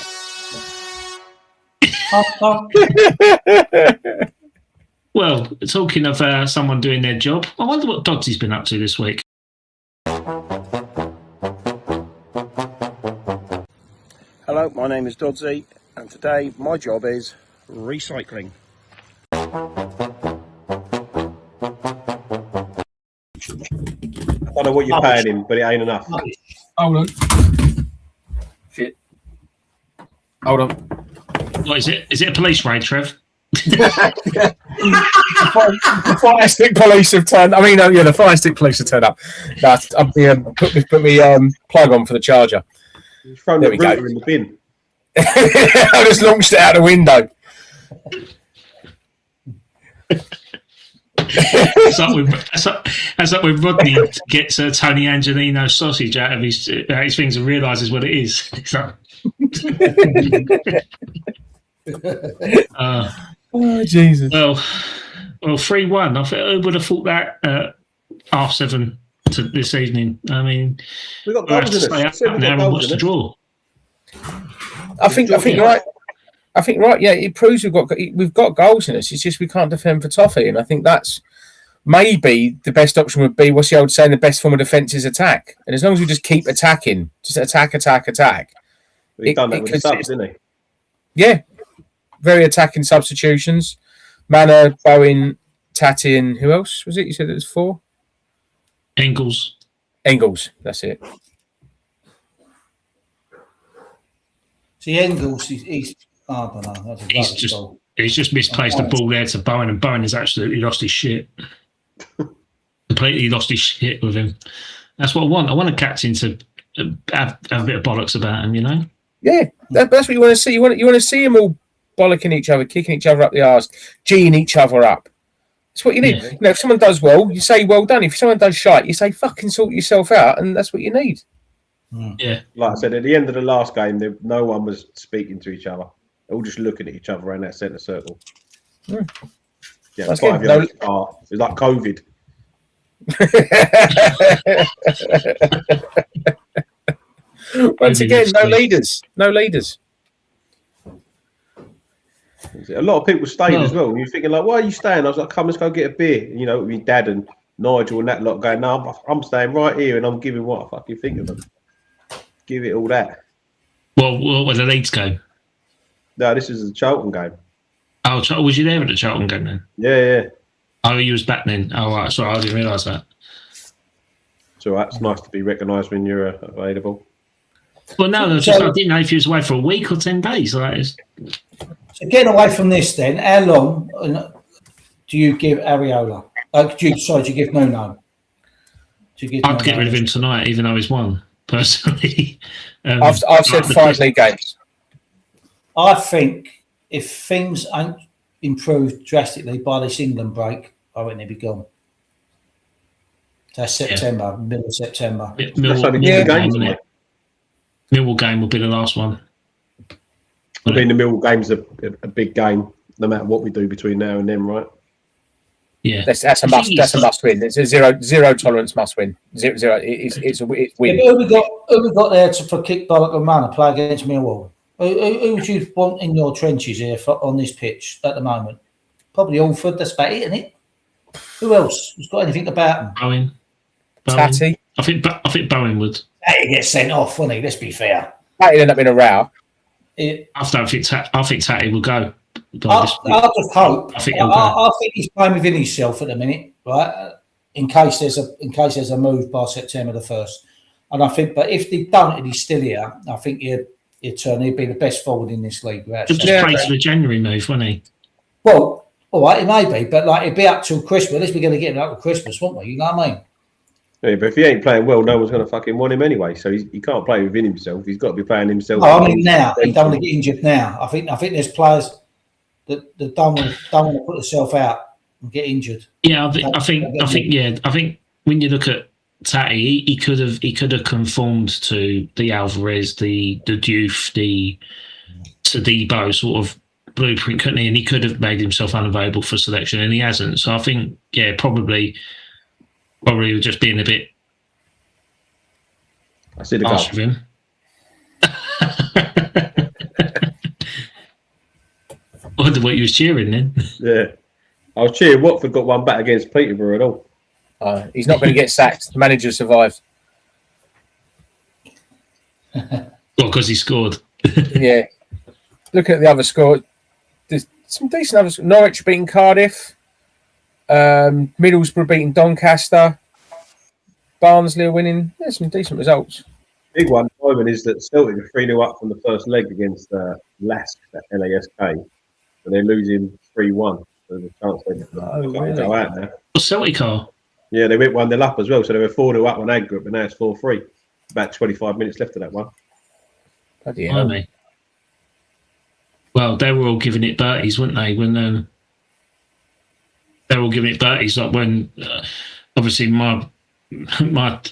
Well, talking of someone doing their job, I wonder what DOJJY's been up to this week. Hello, my name is DOJJY, and today my job is recycling. I don't know what you're paying him, but it ain't enough. Hold on. Shit. Hold on. What is it? Is it a police raid, Trev? The fire stick police have turned. I mean, the fire stick police have turned up. Put me plug on for the charger. You've thrown the router in the bin. I just launched it out the window. That's like when Rodney gets Tony Angelino sausage out of his things and realises what it is. It's like... oh Jesus! Well, 3-1. I think I would have thought that 7:30 to this evening. I mean, we got goals to stay up now and watch the draw. I think right. I think right. Yeah, it proves we've got goals in us. It's just we can't defend for toffee, and I think that's maybe the best option would be what's the old saying? The best form of defence is attack, and as long as we just keep attacking, just attack. He's done that with the subs, didn't he? Yeah, very attacking substitutions. Manor, Bowen, Tatty, and who else was it? You said it was 4. Engels, that's it. See, Engels, he's I don't know. He's just misplaced the ball there to Bowen, and Bowen has absolutely lost his shit. Completely lost his shit with him. That's what I want. I want a captain to have a bit of bollocks about him, you know? Yeah, that's what you want to see. You want to see them all bollocking each other, kicking each other up the arse, G'ing each other up. That's what you need. Yeah. If someone does well, you say well done. If someone does shite, you say fucking sort yourself out, and that's what you need. Yeah. Like I said, at the end of the last game, no one was speaking to each other. They're all just looking at each other around that centre circle. Yeah, that's 5 yards apart. It's like COVID. Once again, no leaders. A lot of people stayed as well. And you're thinking like, why are you staying? I was like, come, let's go get a beer. You know, with my dad and Nigel and that lot going, no, I'm staying right here and I'm giving what I fucking think of them. Give it all that. Well, where the Leeds go? No, this is the Charlton game. Oh, was you there at the Charlton game then? Yeah. Oh, you was back then. Oh, right. Sorry, I didn't realise that. It's all right. It's nice to be recognised when you're available. Well, no, I didn't know if you was away for a week or 10 days. So getting away from this then, how long do you give Areola? Do you give Nuno? I'd get rid of him tonight, even though he's won, personally. I've said 5 league games. I think if things ain't improved drastically by this England break, I reckon he'd be gone. That's September, middle of September. Millwall game will be the last one. I mean, the Millwall game's a big game, no matter what we do between now and then, right? Yeah, that's a must. That's a must win. It's a zero tolerance must win. Zero. It's win. Yeah, who we got there for kick, bollock, and run to play against Millwall? Who would you want in your trenches here on this pitch at the moment? Probably Alford. That's about it, isn't it? Who else has got anything about them? Bowen. Tatty. I think Bowen would. Tatty gets sent off, wouldn't he? Let's be fair. Tatty end up in a row. I think Tatty will go. I just hope. I think he's playing within himself at the minute, right? In case there's a move by September the 1st, and I think. But if they don't, and he's still here, I think he'd be the best forward in this league. He'll just play for the January move, won't he? Well, all right, it may be, but like it'd be up till Christmas. At least we're going to get him up to Christmas, won't we? You know what I mean? Yeah, but if he ain't playing well, no one's going to fucking want him anyway. So he can't play within himself. He's got to be playing himself. Oh, I mean, now he don't want to get injured. Now I think there's players that don't want to put themselves out and get injured. Yeah, I think when you look at Tatty, he could have conformed to the Alvarez, the Diouf, the Sadibo sort of blueprint, couldn't he? And he could have made himself unavailable for selection, and he hasn't. So I think, probably just being a bit. I see the harsh with him. I wonder what you was cheering then. Yeah, I was cheering. Watford got one back against Peterborough at all. He's not going to get sacked. The manager survived. Well, because he scored. Yeah. Look at the other score. There's some decent others. Norwich beating Cardiff. Middlesbrough beating Doncaster. Barnsley are winning. There's some decent results. Big one, Simon, is that Celtic are 3-0 up from the first leg against Lask at LASK. And they're losing 3-1. So there's a chance they go out now. Celtic are? Yeah, they went 1-0 up as well. So they were 4-0 up on Ag Group, and now it's 4-3. About 25 minutes left of that one. Bloody hell. Well, they were all giving it Berties, weren't they? When they were all giving it Berties, like when obviously my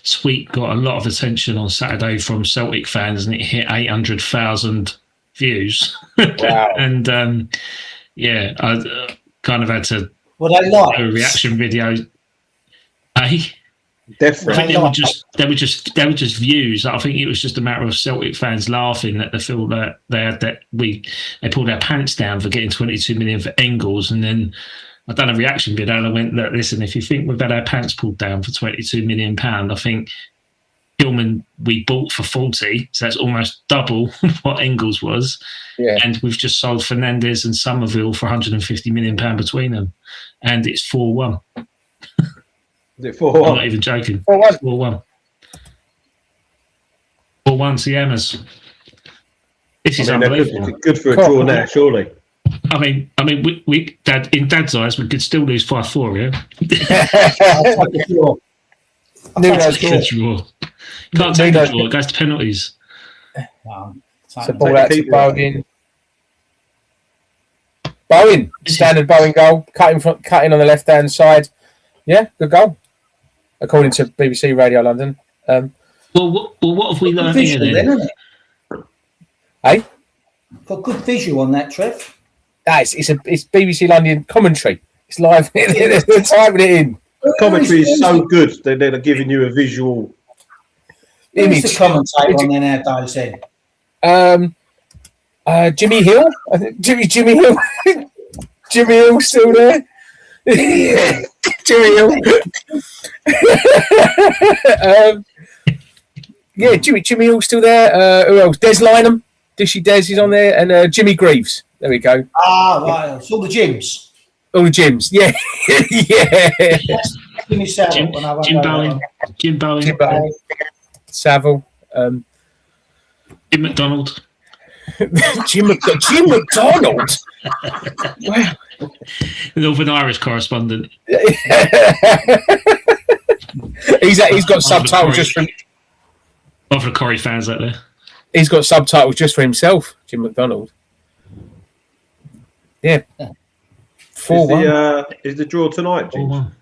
tweet got a lot of attention on Saturday from Celtic fans, and it hit 800,000 views. Wow! And I kind of had to they like do a reaction video. Definitely. I think they were just views. I think it was just a matter of Celtic fans laughing that they feel that they pulled their pants down for getting 22 million for Engels, and then I done a reaction video and I went, look, listen, if you think we've had our pants pulled down for £22 million, I think Gilman we bought for 40, so that's almost double what Engels was. Yeah. And we've just sold Fernandes and Somerville for £150 million between them, and it's 4-1. Is it 4-1? I'm not even joking. 4-1. 4-1 to the Hammers. This is unbelievable. Good for a draw now, surely. I mean, we in Dad's eyes, we could still lose 5-4, yeah? Nuno's Can't take the draw. It goes to penalties. So ball out to Bowen. Standard Bowen goal. Cutting on the left-hand side. Yeah, good goal. According to BBC Radio London. Well, what have we learned here then? Hey? Got good visual on that, Trev. It's BBC London commentary. It's live. They're typing it in. The commentary is so good. They're giving you a visual image. Who's the commentator on there nowadays then? Jimmy Hill. I think Jimmy Hill. Jimmy Hill still there. Jimmy Hill. Jimmy Hill still there. Who else? Des Lynham. Dishy Des is on there, and Jimmy Greaves. There we go. Right. It's all the gyms. All the gyms. Yeah. Yeah. Jim Bowen. Savile. Jim McDonald. Jim McDonald. Wow. Northern Irish correspondent. He's got subtitles just from. Not for the Corrie fans out there. He's got subtitles just for himself, Jim McDonald. Yeah. Is the draw tonight, James? 4-1.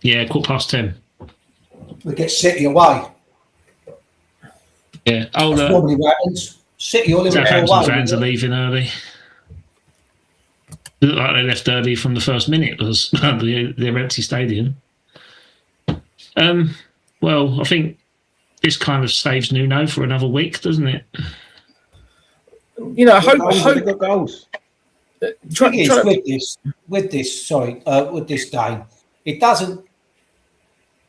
Yeah, 10:15. We get City away. Yeah. Oh, That's normally what happens. City or Liverpool Southampton away. fans are leaving early. It looked like they left early from the first minute because their empty stadium. Well, I think this kind of saves Nuno for another week, doesn't it? You know, I hope got goals. With this game, it doesn't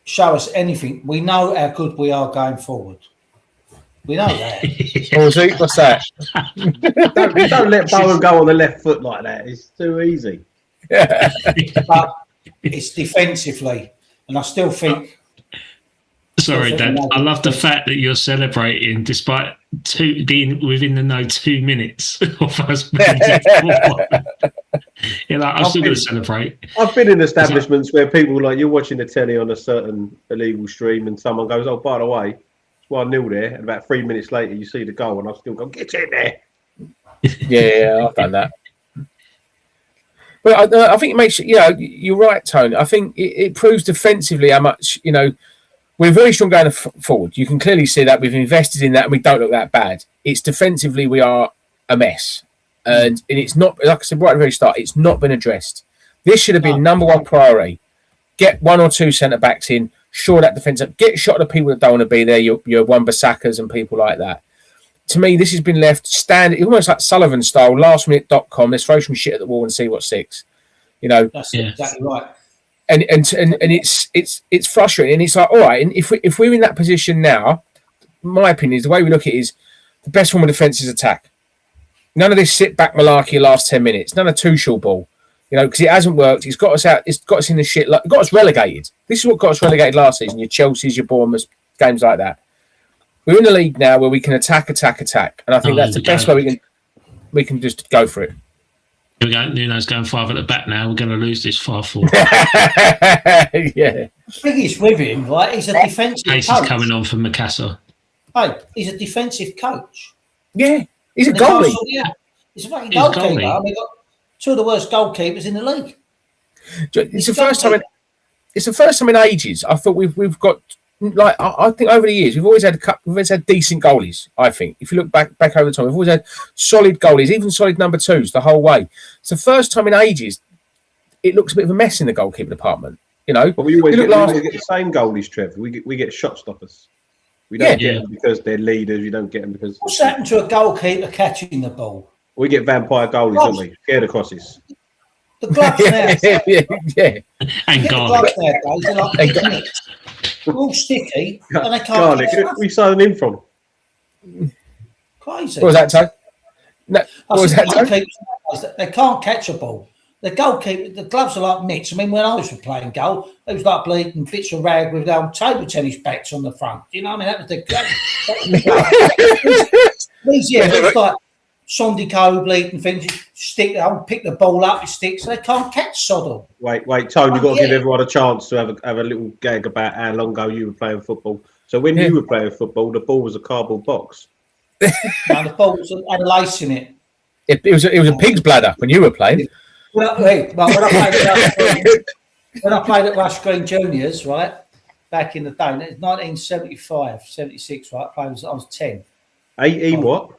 show us anything. We know how good we are going forward. We know that. What's that? don't let Bowen go on the left foot like that. It's too easy. But it's defensively, and I still think. Sorry, Dad. I love the fact that you're celebrating despite being within the 2 minutes of us. You're like, I'm still going to celebrate. I've been in establishments where people like you're watching the telly on a certain illegal stream, and someone goes, "Oh, by the way, it's 1-0 there," and about 3 minutes later, you see the goal, and I still go, "Get in there." Yeah, I've done that. But I think it makes you're right, Tony. I think it proves defensively how much we're very strong going forward. You can clearly see that we've invested in that, and we don't look that bad. It's defensively we are a mess, and it's not, like I said right at the very start, it's not been addressed. This should have been number one priority. Get 1 or 2 centre backs in, shore that defence up, get shot at the people that don't want to be there. Your Wan-Bissakas and people like that. To me, this has been left standing, almost like Sullivan style, lastminute.com. Let's throw some shit at the wall and see what sticks. That's exactly right. And it's frustrating. And it's like, all right, and if we're in that position now, my opinion is the way we look at it is the best form of defence is attack. None of this sit back malarkey last 10 minutes. None of Tuchel ball. Because it hasn't worked. It's got us out. It's got us in the shit. Like, got us relegated. This is what got us relegated last season. Your Chelsea's, your Bournemouth, games like that. We're in a league now where we can attack. And I think that's the best way we can just go for it. Here we go. Nuno's going 5 at the back now. We're going to lose this 5-4. Yeah. The thing is with him, right? He's a defensive Case coach. is coming on from Mikasa. Hey, he's a defensive coach. Yeah. He's a goalie. He's a fucking goalkeeper. I mean, we've got 2 of the worst goalkeepers in the league. It's the first time in ages. I thought we've got, like, I think over the years we've always had decent goalies. I think if you look back over the time, we've always had solid goalies, even solid number 2s the whole way. It's the first time in ages it looks a bit of a mess in the goalkeeper department. But we always get the same goalies, Trev. We get shot stoppers. We don't get them because they're leaders. You don't get them because. What's happened to a goalkeeper catching the ball? We get vampire goalies, don't we? Scared of crosses. The gloves now. And garlic. They're all sticky and they can't. Garlic. Where we signing in from? Crazy. What was that, Tony? No. What was that, Tony? They can't catch a ball. The goalkeeper, the gloves are like mitts. I mean, when I was playing goal, it was like bleeding bits of rag with old table tennis bats on the front. You know what I mean? That was it's like Sondico bleeding things. You stick, pick the ball up, it sticks. So they can't catch Soddle. Wait, Tony, you've got to give everyone a chance to have a little gag about how long ago you were playing football. So when you were playing football, the ball was a cardboard box. No, the ball had a lace in it. It was a pig's bladder when you were playing. When I played at Rush Green Juniors, right, back in the day, it was 1975, 76, right, I was 10. 18 what?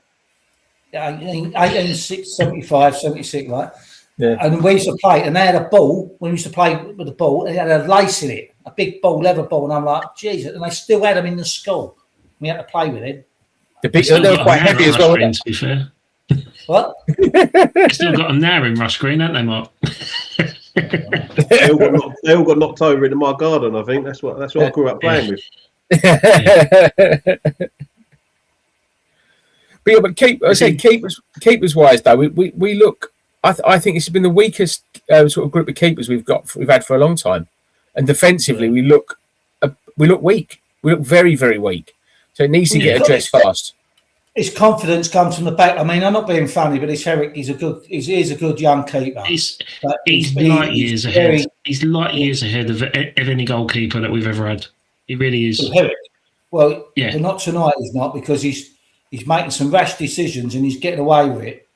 1875, 76, right? Yeah. And we used to play, and they had a ball, when we used to play with the ball, it had a lace in it, a big ball, leather ball, and I'm like, Jesus, and they still had them in the school. We had to play with it. They were quite heavy as well, to be fair. What? Still got them there in Rush Green, haven't they, Mark? They all got knocked over into my garden. I think that's what I grew up playing with. But keepers wise though, we look. I think this has been the weakest sort of group of keepers we've had for a long time, and defensively we look weak. We look very, very weak. So it needs to get addressed fast. His confidence comes from the back. I mean, I'm not being funny, but he's a good young keeper. He's light years ahead. He's light years ahead of any goalkeeper that we've ever had. He really is. Well, yeah. But not tonight. He's not, because he's making some rash decisions and he's getting away with it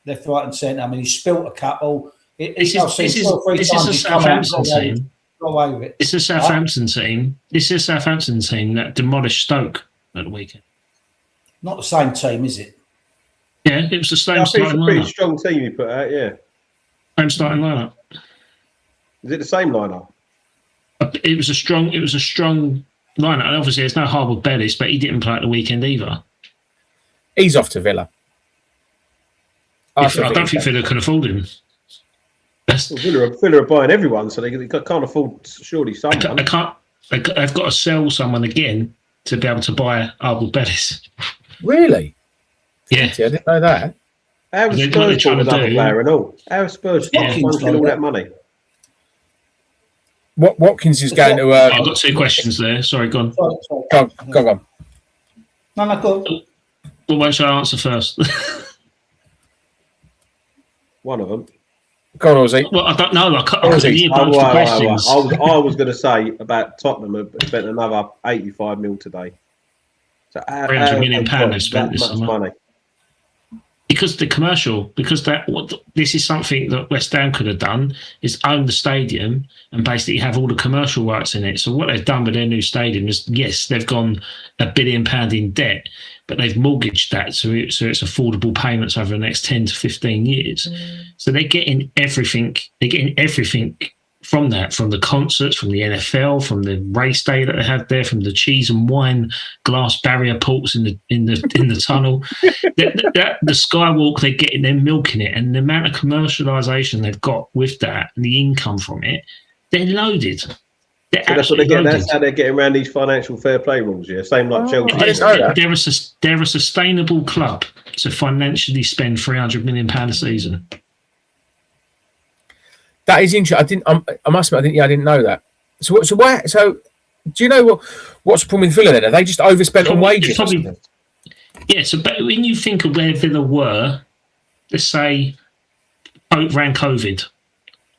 left, right, and centre. I mean, he's spilt a couple. This is a Southampton team. Away with it. It's a Southampton team. This is a Southampton team that demolished Stoke at the weekend. Not the same team, is it? Yeah, it was the same I think it's starting a pretty lineup. strong team you put out, yeah. Same starting lineup. Is it the same lineup? It was a strong lineup. And obviously, there's no Harwood Bellis, but he didn't play at the weekend either. He's off to Villa. I don't think Villa can afford him. Well, Villa are buying everyone, so they can't afford surely someone. They've got to sell someone again to be able to buy Harwood Bellis. Really? Yeah, I didn't know that. How was Spurs bought another player and all? How is Spurs spending all that money? Watkins is going to. I've got two questions there. Sorry, go on. Go on. No, go on. Well, when should I answer first? One of them. Go on, Ozzy. Well, I don't know. I couldn't hear both the questions. I was going to say about Tottenham have spent another 85 mil today. So £300 million they've spent this summer. Money. Because this is something that West Ham could have done, is own the stadium and basically have all the commercial rights in it. So what they've done with their new stadium is, yes, they've gone £1 billion in debt, but they've mortgaged that so it's affordable payments over the next 10 to 15 years. So they're getting everything. They're getting everything from that, from the concerts, from the NFL, from the race day that they have there, from the cheese and wine glass barrier ports in the tunnel. the skywalk, they're milking it, and the amount of commercialisation they've got with that and the income from it, they're loaded. So that's what they get. That's how they're getting around these financial fair play rules. Yeah, same like Chelsea. They're a sustainable club to financially spend £300 million a season. That is interesting. I must admit, I didn't know that. So do you know what's the problem with Villa then? Are they just overspent on wages? Yeah. So, but when you think of where Villa were, let's say around COVID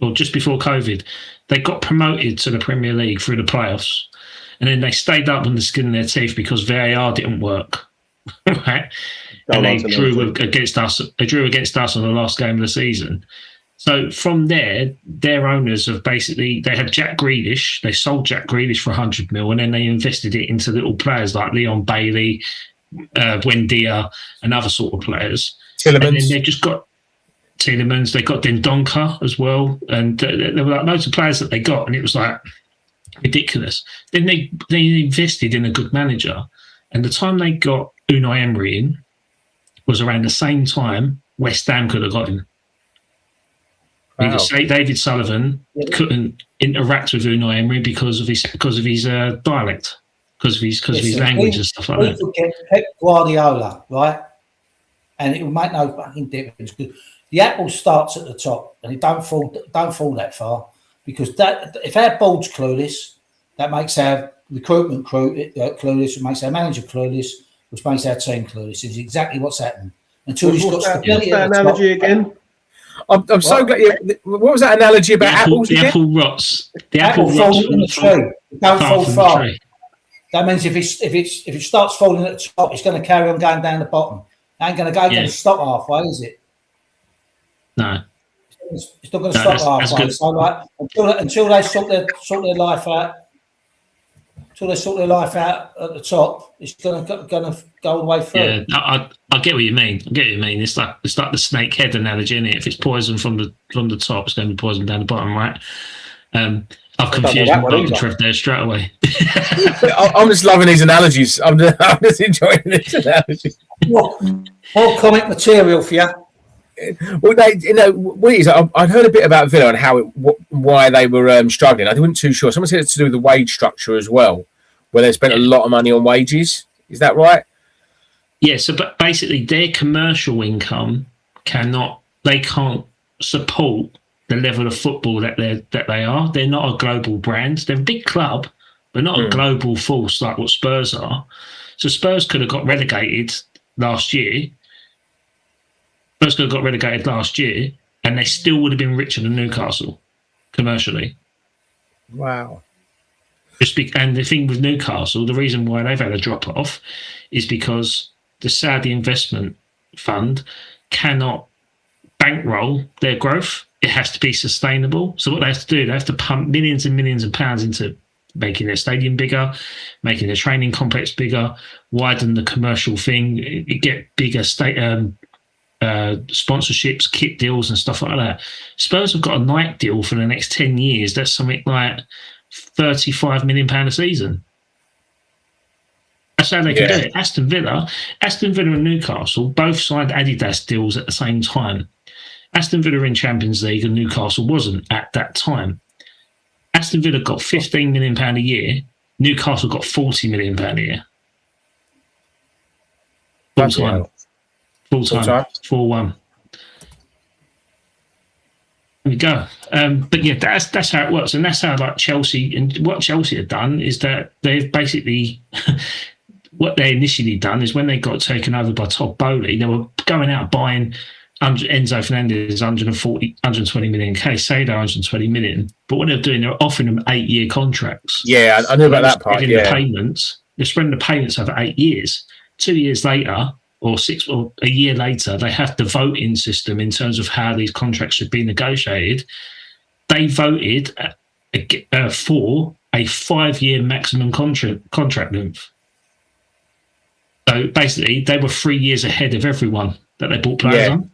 or just before COVID, they got promoted to the Premier League through the playoffs, and then they stayed up on the skin of their teeth because VAR didn't work, right? And they drew against us. They drew against us on the last game of the season. So from there, their owners have they had Jack Grealish. They sold Jack Grealish for 100 mil, and then they invested it into little players like Leon Bailey, Buendia, and other sort of players. Tielemans. And then they just got Tielemans. They got Dendoncker as well, and there were like loads of players that they got, and it was like ridiculous. Then they invested in a good manager, and the time they got Unai Emery in was around the same time West Ham could have got him. Wow. David Sullivan couldn't interact with Unai Emery because of his dialect, because of his language and stuff like that. We could get Pep Guardiola, right, and it will make no fucking difference. The apple starts at the top, and it don't fall that far, because if our board's clueless, that makes our recruitment clueless, it makes our manager clueless, which makes our team clueless. It's exactly what's happening. Until he's got stability. What's that analogy again? I'm so glad. What was that analogy about apples? The apple rots. The apple falls from the tree. Don't fall far. That means if it starts falling at the top, it's going to carry on going down the bottom. It ain't going to stop halfway, is it? No. It's not going to stop halfway. So like until they sort their life out. Until they sort their life out at the top, it's going to go all the way through. Yeah, I get what you mean. It's like the snake head analogy, isn't it? If it's poison from the top, it's going to be poison down the bottom, right? I've confused Trev there straight away. I'm just loving these analogies. I'm just enjoying these analogies. More comic material for you. Well, what it is, I'd heard a bit about Villa and why they were struggling. I wasn't too sure. Someone said it's to do with the wage structure as well, where they spent a lot of money on wages. Is that right? Yeah. So, but basically, their commercial income can't support the level of football that they are. They're not a global brand. They're a big club, but not a global force like what Spurs are. So Spurs could have got relegated last year. And they still would have been richer than Newcastle commercially. Wow. And the thing with Newcastle, the reason why they've had a drop off is because the Saudi investment fund cannot bankroll their growth. it has to be sustainable. So what they have to do, they have to pump millions and millions of pounds into making their stadium bigger, making their training complex bigger, widen the commercial thing, get bigger sponsorships, kit deals and stuff like that. Spurs have got a Nike deal for the next 10 years. That's something like £35 million a season. That's how they can do it. Aston Villa and Newcastle both signed Adidas deals at the same time. Aston Villa in Champions League and Newcastle wasn't at that time. Aston Villa got £15 million a year. Newcastle got £40 million a year. Full time. 4-1. There we go. But yeah, that's how it works, and that's how like Chelsea and what Chelsea have done is that they've basically what they initially done is when they got taken over by Todd Bowley, they were going out buying Enzo Fernandez 120 million, Caicedo 120 million. But what they're doing, they're offering them 8-year contracts. Yeah, I know about that part. The payments, they're spreading the payments over 8 years. 2 years later, or a year later, they have the voting system in terms of how these contracts should be negotiated. They voted for a 5-year maximum contract length. So basically, they were 3 years ahead of everyone that they bought players on,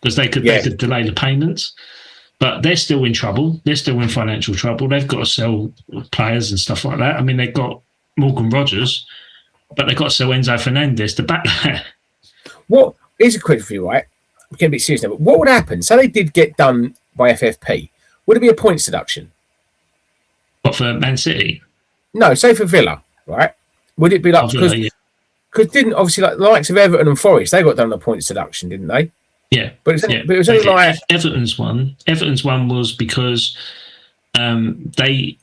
because they could delay the payments. But they're still in trouble. They're still in financial trouble. They've got to sell players and stuff like that. I mean, they've got Morgan Rogers, but they've got to sell Enzo Fernandez to back that. What is a quick for you, right? We're getting a bit serious now, but what would happen? So they did get done by FFP. Would it be a points deduction? What, for Man City? No, say for Villa, right? Would it be like because didn't obviously like the likes of Everton and Forest, they got done a points deduction, didn't they? Yeah, but it was only like Everton's one. Everton's one was because the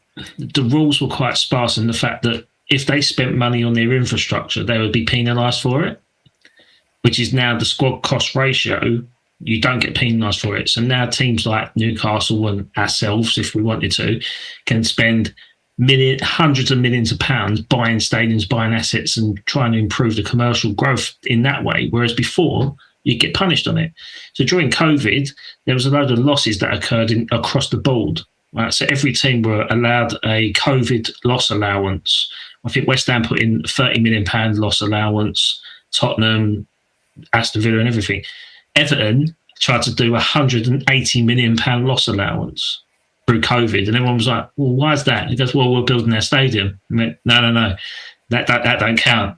rules were quite sparse in the fact that if they spent money on their infrastructure, they would be penalised for it, which is now the squad cost ratio. You don't get penalised for it. So now teams like Newcastle and ourselves, if we wanted to, can spend hundreds of millions of pounds buying stadiums, buying assets and trying to improve the commercial growth in that way. Whereas before, you get punished on it. So during COVID, there was a load of losses that occurred across the board. Right? So every team were allowed a COVID loss allowance. I think West Ham put in £30 million loss allowance, Tottenham, Aston Villa and everything. Everton tried to do £180 million loss allowance through COVID. And everyone was like, well, why is that? He goes, well, we're building their stadium. I mean, no. That don't count.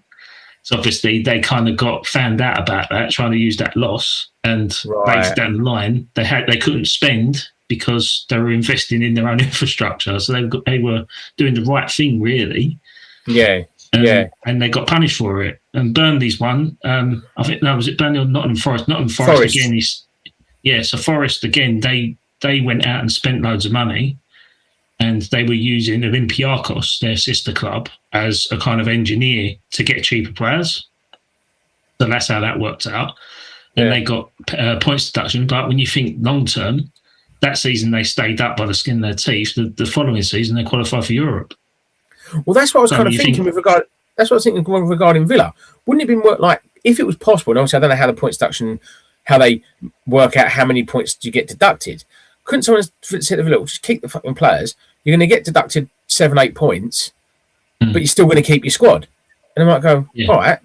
So obviously they kind of got found out about that, trying to use that loss, and later down the line they couldn't spend because they were investing in their own infrastructure. So they were doing the right thing, really. Yeah. And they got punished for it. And Burnley's one, I think was it Burnley or Nottingham Forest? Nottingham Forest again. So Forest again, they went out and spent loads of money. And they were using Olympiacos, their sister club, as a kind of engineer to get cheaper players. So that's how that worked out. And they got points deduction. But when you think long term, that season they stayed up by the skin of their teeth. The following season they qualified for Europe. Well, that's what I was kind of thinking with regard. That's what I was thinking regarding Villa. Wouldn't it have been like if it was possible? And obviously, I don't know how the points deduction, how they work out how many points do you get deducted. Couldn't someone say to Villa, just keep the fucking players? You're going to get deducted 7-8 points, but you're still going to keep your squad. And I might go, all right.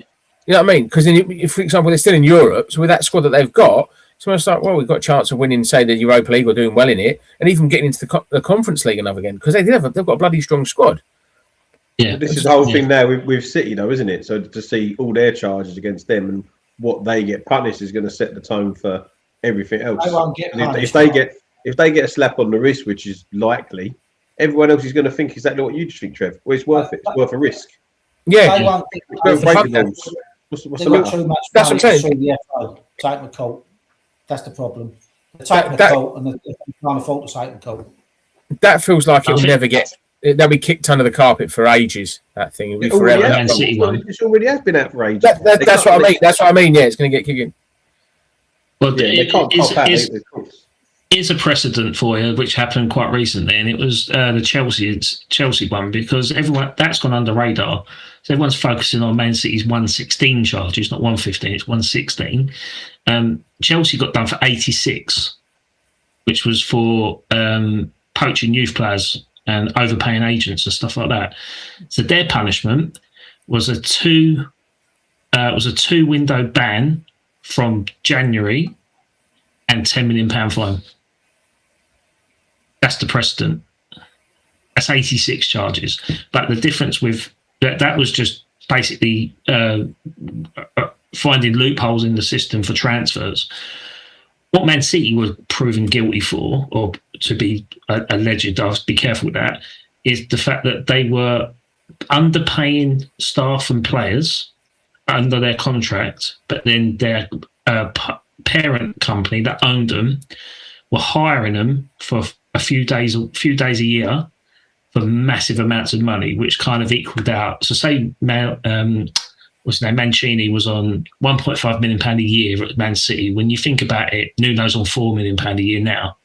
You know what I mean? Because then, if, for example, they're still in Europe, so with that squad that they've got, someone's like, well, we've got a chance of winning, say, the Europa League or doing well in it, and even getting into the Conference League another again, because they've got a bloody strong squad. Yeah, this is the whole thing there with City, though, isn't it? So to see all their charges against them and what they get punished is going to set the tone for everything else. They won't get punished. If they get a slap on the wrist, which is likely, everyone else is going to think exactly what you just think, Trev. Well, it's worth it. It's worth a risk. Yeah. They won't break the rules. What's the matter? Too much That's what I'm saying. The FA, take the cult. That's the problem. They're taking the cult and they can't afford to take the cult. That feels like it will never get. They'll be kicked under the carpet for ages. That thing will be forever. It already has been out for ages. That's what I mean. That's what I mean. Yeah, it's going to get kicked. Well, it's a precedent for you, which happened quite recently, and it was the Chelsea one, because everyone that's gone under radar. So everyone's focusing on Man City's 116 charges, not 115. It's 116. Chelsea got done for 86. which was for poaching youth players and overpaying agents and stuff like that. So their punishment was a two-window ban from January and £10 million fine. That's the precedent. That's 86 charges. But the difference with that was just basically finding loopholes in the system for transfers. What Man City were proven guilty for, or to be alleged, I have to be careful with that, is the fact that they were underpaying staff and players under their contract, but then their parent company that owned them were hiring them for a few days a year for massive amounts of money, which kind of equaled out. So say what's his name, Mancini was on £1.5 million a year at Man City. When you think about it, Nuno's on £4 million a year now.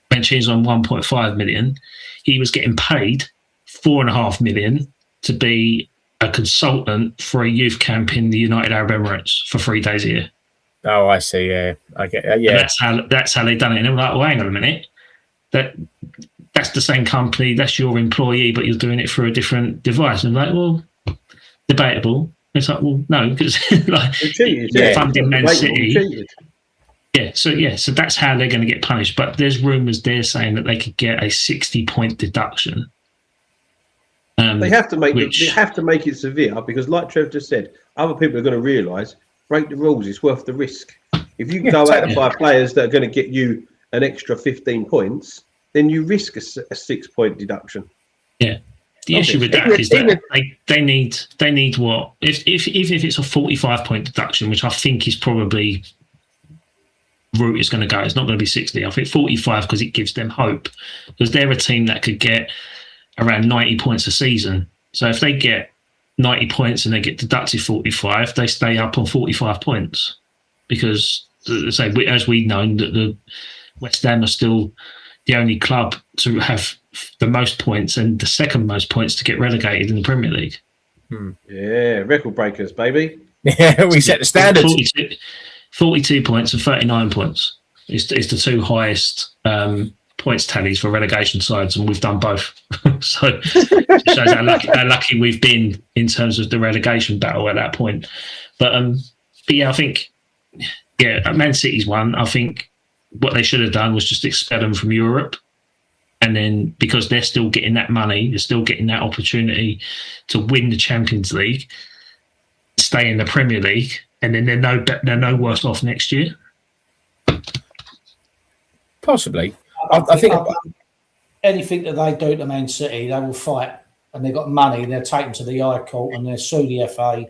Mancini's on 1.5 million. He was getting paid $4.5 million to be a consultant for a youth camp in the United Arab Emirates for 3 days a year. Oh, I see. Yeah, I get. Yeah, and that's how they done it. And I'm like, well, hang on a minute. That's the same company. That's your employee, but you're doing it through a different device. And I'm like, well, debatable. It's like, well, no, because like funding Man City. So that's how they're going to get punished. But there's rumours they're saying that they could get a 60-point deduction. They have to make it severe because, like Trev just said, other people are going to realise break the rules. It's worth the risk. If you go out and buy players that are going to get you an extra 15 points, then you risk a 6-point deduction. Yeah. The issue with that is that they need what if it's a 45-point deduction, which I think is probably route is going to go. It's not going to be 60. I think 45 because it gives them hope because they're a team that could get around 90 points a season. So if they get 90 points and they get deducted 45, they stay up on 45 points because, as we know, that the West Ham are still the only club to have the most points and the second most points to get relegated in the Premier League. Yeah, record breakers, baby. Yeah, we set the standard. 42 points and 39 points is the two highest points tallies for relegation sides, and we've done both. So it shows how lucky we've been in terms of the relegation battle at that point. But yeah, I think Man City's one. I think what they should have done was just expel them from Europe. And then because they're still getting that money, they're still getting that opportunity to win the Champions League, stay in the Premier League, and then they're no worse off next year. Possibly. I think anything that they do to Man City, they will fight, and they've got money. They'll take them to the High Court and they'll sue the FA.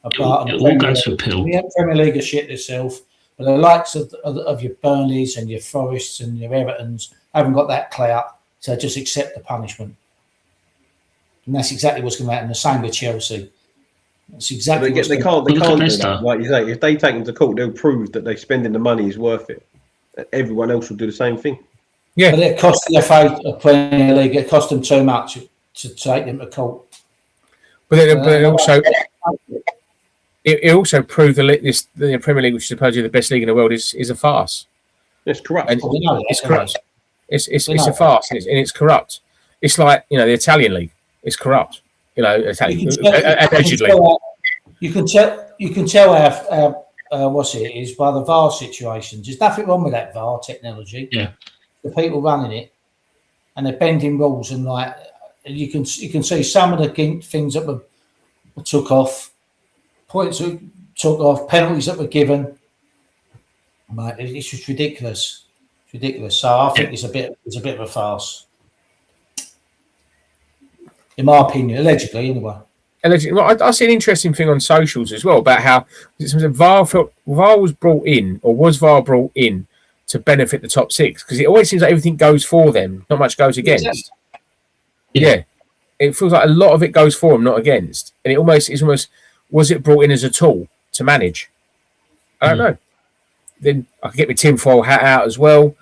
It all goes to appeal. The Premier League are shit itself, but the likes of your Burnleys and your Forests and your Evertons haven't got that clout. So just accept the punishment. And that's exactly what's going to happen. The same with Chelsea. That's exactly they can't do that. Like you say, if they take them to court, they'll prove that they spending the money is worth it. Everyone else will do the same thing. Yeah. But it cost the FA Premier League, it cost them too much to take them to court. But it also proved the Premier League, which is supposedly the best league in the world, is a farce. It's corrupt. And it's corrupt. It's a farce and it's corrupt. It's like, the Italian league. It's corrupt. Allegedly. You can tell how what's it is by the VAR situations. There's nothing wrong with that VAR technology. Yeah. The people running it, and they're bending rules, and you can see some of the things that were took off, points that took off, penalties that were given. Mate, it's just ridiculous. It's ridiculous. So I think it's a bit of a farce, in my opinion. Allegedly, anyway. Well, I see an interesting thing on socials as well about how VAR was brought in to benefit the top six, because it always seems like everything goes for them, not much goes against. Yeah. It feels like a lot of it goes for them, not against. And it's almost was it brought in as a tool to manage? I don't know. Then I could get my tinfoil hat out as well,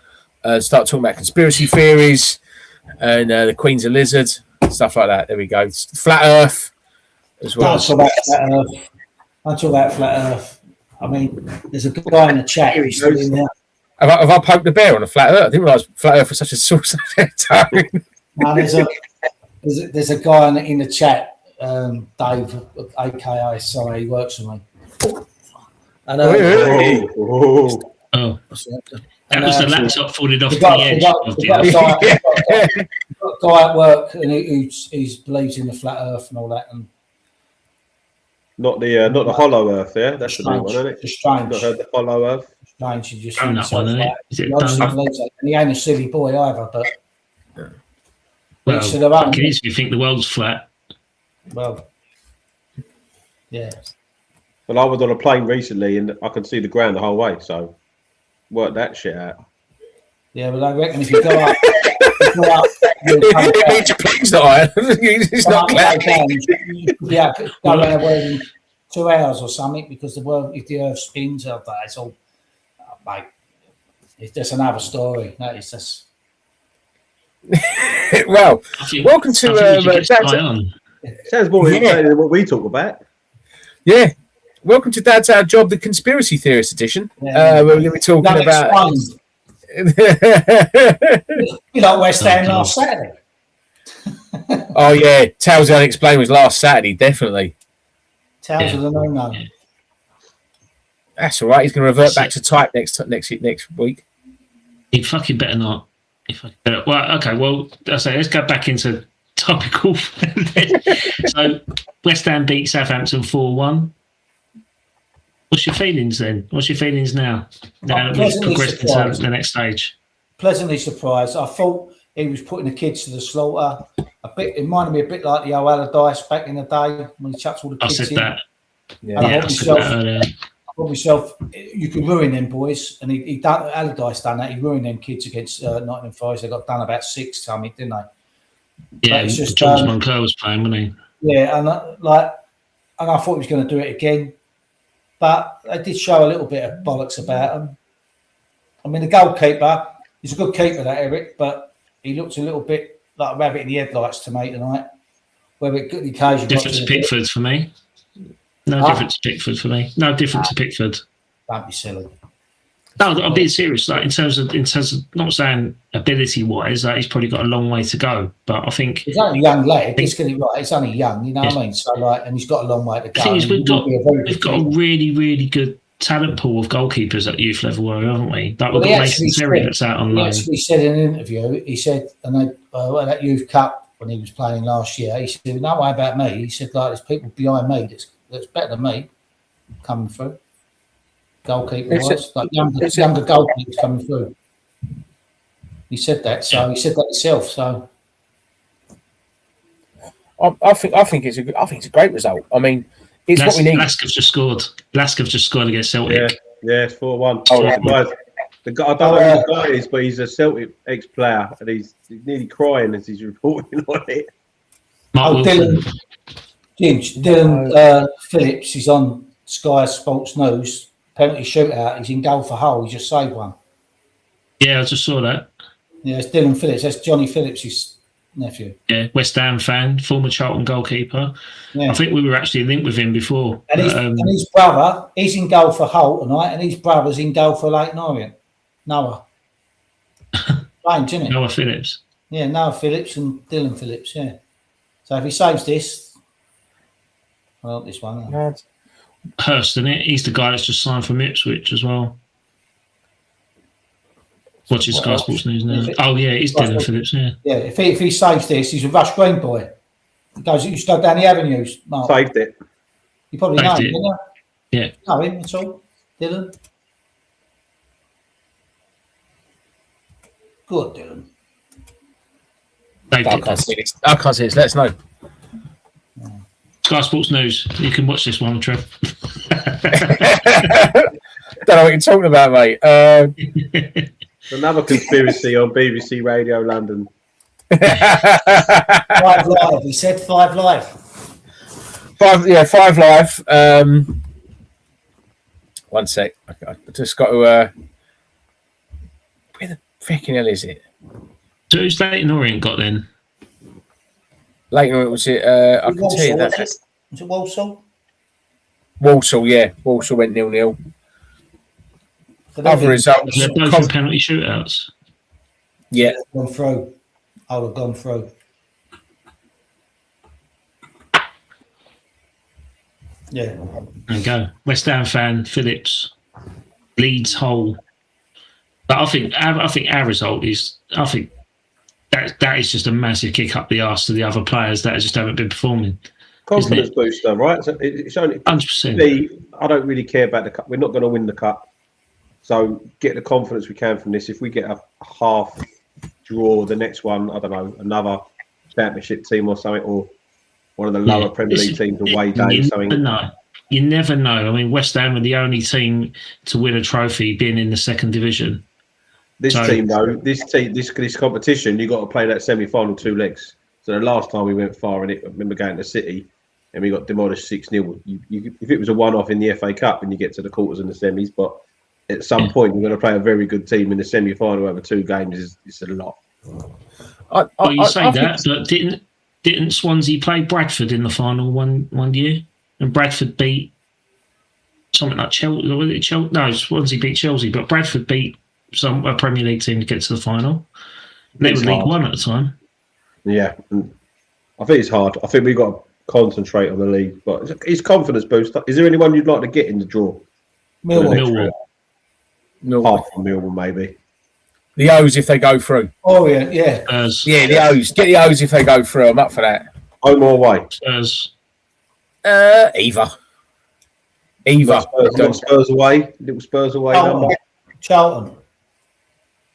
start talking about conspiracy theories and the Queen's a lizard, stuff like that. There we go. Flat Earth as well. Don't talk about flat Earth. I mean, there's a guy in the chat who's still in there. Have I poked the bear on a flat Earth? I didn't realise flat Earth was such a source of tone. No, there's a guy in the chat, Dave, aka sorry, he works for me. And, Oh, that was the laptop falling off the edge. Got a guy at work, and he believes in the flat Earth and all that, and not the hollow Earth, yeah. That's the new one, isn't it? It's strange. Not heard the hollow Earth. Strange. He just that one, isn't it? Is it and he ain't a silly boy either, but well, it is if you think the world's flat. Well, yeah. Well, I was on a plane recently, and I could see the ground the whole way, so work that shit out. Yeah, but I reckon if you go up, Plane's not iron. It's not cloudy. Yeah, go there within 2 hours or something, because if the Earth spins out there, it's all, mate. It's just another story. That is just. Well, welcome to Sounds more entertaining than what we talk about. Yeah. Welcome to Dad's Our Job, the Conspiracy Theorist edition. Yeah. We're going to be talking about... You like West Ham last Saturday. Oh, yeah. Tales of the Unexplained was last Saturday, definitely. Tales of the No-No. That's all right. He's going to revert back to type next week. He fucking better not. Well, okay. Well, I say let's go back into topical. So, West Ham beat Southampton 4-1. What's your feelings then? What's your feelings now? Now that we've progressed into the next stage. Pleasantly surprised. I thought he was putting the kids to the slaughter. It reminded me a bit like the old Allardyce back in the day when he chucked all the kids in. That. Yeah, I thought myself, you could ruin them boys, and he done. Allardyce done that. He ruined them kids against Nottingham Forest. They got done about 6 something, didn't they? Yeah, it's just George Moncler was playing, wasn't he? Yeah, and I thought he was going to do it again, but they did show a little bit of bollocks about him. I mean, the goalkeeper, he's a good keeper, that Eric, but he looked a little bit like a rabbit in the headlights to me tonight. Whether it the occasion different to Pickford for me. No difference to Pickford for me. No difference to Pickford. Don't be silly. No, I'm being serious. Like in terms of not saying ability wise, like he's probably got a long way to go. But I think he's only a young lad. Let's get it right. He's only young, you know what I mean? So and he's got a long way to go. The thing is, we've got a really, really good talent pool of goalkeepers at youth level, haven't we? Like we've got Mason Terry that's out on loan. He actually said in an interview, he said, and at Youth Cup when he was playing last year, he said, "No way about me." He said, "Like there's people behind me that's better than me coming through." Goalkeeper wise, like younger goalkeepers coming through. He said that, so he said that himself. So I think it's a great result. I mean, it's what we need. Lask have just scored against Celtic. Yeah, it's 4-1. I don't know who the guy is, but he's a Celtic ex-player, and he's nearly crying as he's reporting on it. Dylan Phillips, he's on Sky Sports News. Penalty shootout. He's in goal for Hull. He just saved one. Yeah, I just saw that. Yeah, it's Dylan Phillips. That's Johnny Phillips' nephew. Yeah, West Ham fan, former Charlton goalkeeper. Yeah. I think we were actually linked with him before. And his brother, he's in goal for Hull tonight, and his brother's in goal for Leyton Orient. Noah. Strange, isn't it? Noah Phillips. Yeah, Noah Phillips and Dylan Phillips, yeah. So if he saves this, I like this one. Yeah. Hurst, isn't it? He's the guy that's just signed from Ipswich as well. Watch his Sky Sports News now. Oh yeah, he's Dylan Phillips. Yeah. Yeah. If he saves this, he's a Rush Green boy. He goes. You go down the avenues. Mark. Saved it. You probably know him, didn't you? Yeah. Know him at all, Dylan. Good, Dylan. I can't see this. Let us know. Sky Sports News. You can watch this one, Trev. Don't know what you're talking about, mate. Another conspiracy on BBC Radio London. 5 Live. He said 5 Live. 5 Live. One sec. I just got to. Where the freaking hell is it? So who's Leyton Orient got then? Leyton Orient was it? I can tell you that. Was it Walsall? Walsall, yeah. Walsall went 0-0. Other results. They're both in penalty shootouts. Yeah. Gone through. I would have gone through. Yeah. There you go. West Ham fan, Phillips, Leeds Hull. But I think our result is. I think that is just a massive kick up the arse to the other players that just haven't been performing. Confidence booster, right? So it's only 100%. I don't really care about the cup. We're not going to win the cup, so get the confidence we can from this. If we get a half draw, the next one, I don't know, another championship team or something, or one of the lower Premier League teams away days. You never know. I mean, West Ham are the only team to win a trophy being in the second division. This competition, you got to play that semi-final 2 legs. So the last time we went far in it, I remember going to City and we got demolished 6-0. If it was a one-off in the FA Cup and you get to the quarters and the semis, but at some point you're going to play a very good team in the semi-final over 2 games. It's a lot. You say that, but didn't Swansea play Bradford in the final one year? And Bradford beat something like Chelsea. No, Swansea beat Chelsea, but Bradford beat a Premier League team to get to the final. They were League One at the time. Yeah, I think it's hard. I think we've got to concentrate on the league, but it's confidence booster. Is there anyone you'd like to get in the draw? Millwall. Apart from Millwall, maybe. The O's if they go through. Oh, yeah. The O's. Get the O's if they go through. I'm up for that. Home or away? Spurs. Either. Spurs away. Little Spurs away. Charlton.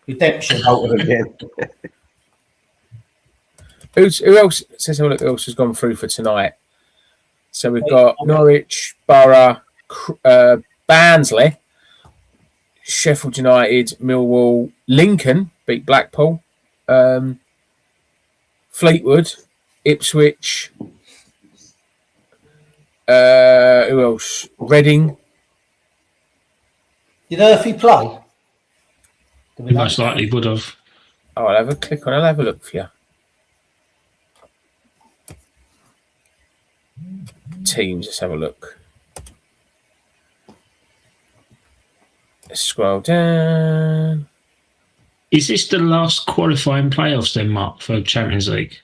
Redemption. Charlton again. Who else? Who else has gone through for tonight? So we've got Norwich, Borough, Barnsley, Sheffield United, Millwall, Lincoln beat Blackpool, Fleetwood, Ipswich. Who else? Reading. Did Earthy play? He most likely would have. Oh, I'll have a click on. I'll have a look for you. Teams. Let's have a look. Let's scroll down. Is this the last qualifying playoffs then, Mark, for Champions League?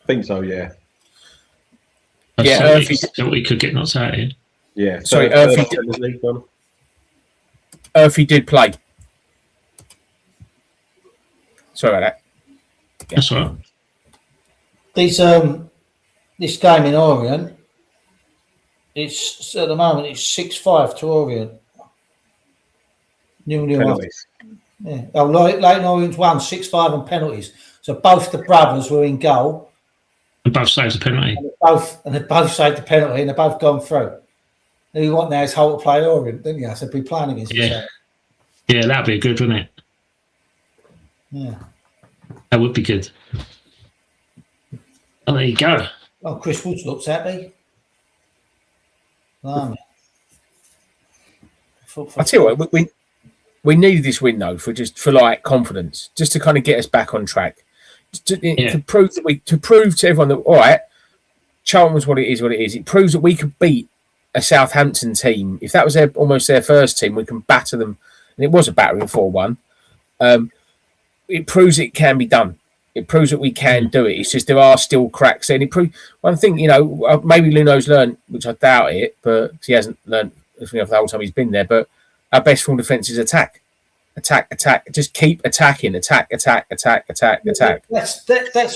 I think so. Yeah. So we could get knocked out here. Yeah. Sorry, Earthy did play. Sorry about that. Yeah. That's all right. This game in Orient, it's at the moment it's 6-5 to Orient. 0-0. Yeah. Oh, Leighton Orient's won 6-5 on penalties. So both the brothers were in goal. And both saved the penalty. And they both saved the penalty, and they've both gone through. And you want now is Hull to play Orient, didn't you? So be playing against each other. Yeah, that'd be good, wouldn't it? Yeah. That would be good. Oh, there you go. Oh, Chris Woods looks happy. I tell you what, we needed this win though for like confidence, just to kind of get us back on track, to prove to everyone that all right, Charlton was what it is. It proves that we could beat a Southampton team. If that was almost their first team, we can batter them, and it was a battering 4-1. It proves it can be done. It proves that we can do it. It's just there are still cracks. And it proves one thing, maybe Nuno's learned, which I doubt it, but he hasn't learned the whole time he's been there. But our best form defence is attack. Just keep attacking. Attack. That's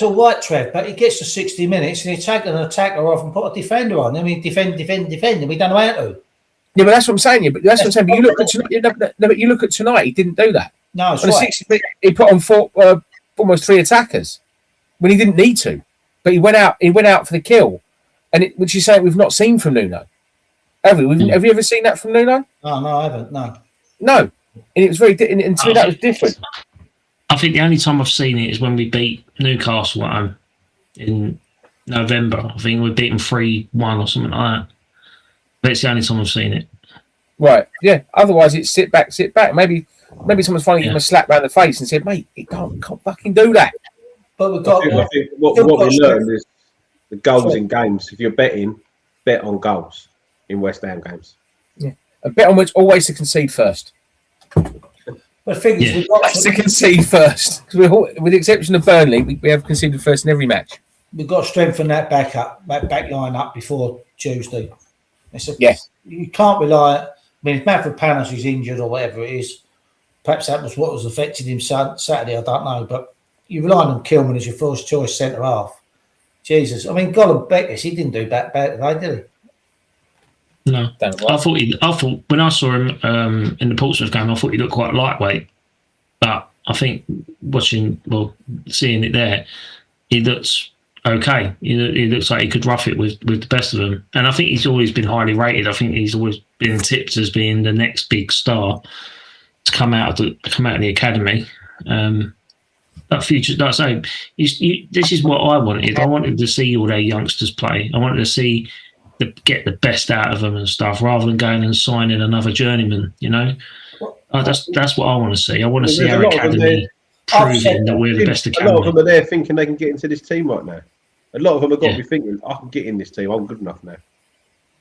all right, Trev. But it gets to 60 minutes, and the attacker often put a defender on. I mean, defend, and we don't know how to. Yeah, but that's what I'm saying. Yeah, but that's what I'm saying. But you look at tonight. But you look at tonight. He didn't do that. No, it's right. He put on almost 3 attackers when he didn't need to, but he went out for the kill, which is something we've not seen from Nuno. Have we? Have you ever seen that from Nuno? Oh, no, I haven't. No. And it was very. And to me, that was different. I think the only time I've seen it is when we beat Newcastle at home in November. I think we beat them 3-1 or something like that. But it's the only time I've seen it. Right. Yeah. Otherwise, it's sit back. Maybe someone's finally given him a slap round the face and said, "Mate, he can't fucking do that." But we've got. I think what we learned is the goals in games. If you're betting, bet on goals in West Ham games. Yeah, a bet on which always to concede first. But the thing is, we've got That's to concede first. With the exception of Burnley, we have conceded first in every match. We've got to strengthen that back line up before Tuesday. You can't rely. I mean, if Mavropanos is injured or whatever it is, perhaps that was what was affecting him Saturday. I don't know, but you rely on Kilman as your first choice centre half. Jesus, I mean, Gollum Beckers, he didn't do that bad today, did he? No, I thought when I saw him in the Portsmouth game, I thought he looked quite lightweight. But I think seeing it there, he looks okay. He looks like he could rough it with the best of them. And I think he's always been highly rated. I think he's always been tipped as being the next big star to come out of the academy. That future, like I say, this is what I wanted. I wanted to see all their youngsters play. I wanted to see get the best out of them and stuff, rather than going and signing another journeyman. You know, that's what I want to see. I want to see our academy proving that we're the best academy. A lot of them are there thinking they can get into this team right now. A lot of them have got to be thinking, I can get in this team. I'm good enough now.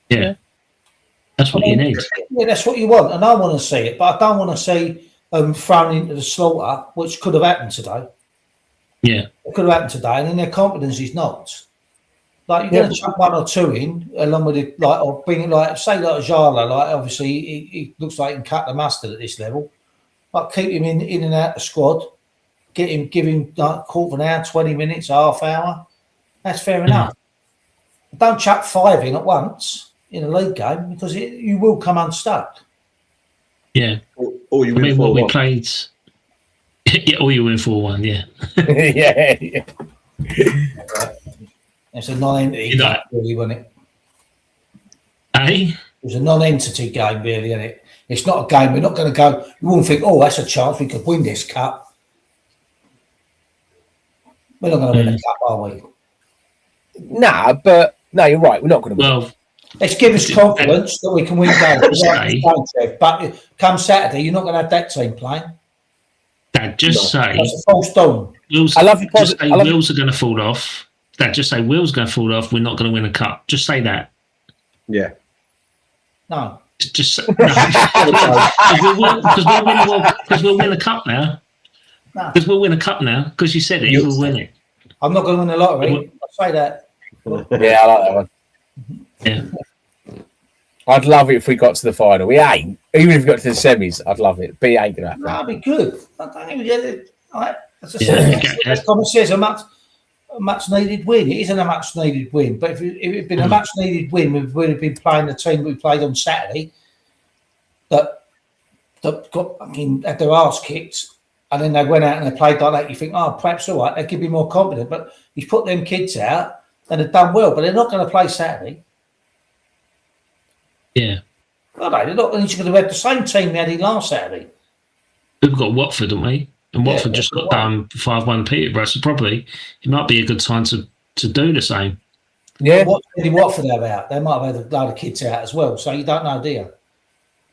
Yeah, that's what you need. Yeah, that's what you want, and I want to see it, but I don't want to see thrown into the slaughter, which could have happened today. Yeah, it could have happened today, and then their confidence is knocked. Like you're going to chuck one or two in, along with it, like or bring it like say like Jala, like obviously he looks like he can cut the mustard at this level. But keep him in and out the squad, give him like quarter of an hour, 20 minutes, half hour. That's fair enough. Don't chuck 5 in at once in a league game because you will come unstuck. Yeah, or you win 4-1. We played. Yeah, or you win 4-1. Yeah. yeah. It's a non-entity game, really, wasn't it? It was a non-entity game, really, isn't it? It's not a game. We're not going to go. You wouldn't think, oh, that's a chance we could win this cup. We're not going to win the cup, are we? No, you're right. We're not going to win. Well, let's give us confidence that we can win games. But come Saturday, you're not going to have that team playing. Dad, just say that's a false dawn. I love you. Just say wheels are going to fall off. Dad, just say wheels are going to fall off. We're not going to win a cup. Just say that. Yeah. No. Just because we'll win a cup now. Because we'll win a cup now. Because you said it, we'll win it. I'm not going to win the lottery. I'll say that. Yeah, I like that one. Yeah. I'd love it if we got to the final. We ain't. Even if we got to the semis, I'd love it. But it ain't going to happen. That'd be good. I don't even get it. As Thomas says, a much needed win. It isn't a much needed win. But if it had been a much needed win, we would have been playing the team we played on Saturday that got had their arse kicked. And then they went out and they played like that. You think, oh, perhaps all right, they could be more confident. But he's put them kids out and they've done well, but they're not going to play Saturday. Yeah. Well, they're not. And he's going to have the same team they had last Saturday. We've got Watford, haven't we? And Watford just got 5-1 Peterborough, so probably it might be a good time to do the same. Yeah. What did Watford have out? They might have had a load of kids out as well, so you don't know, do you?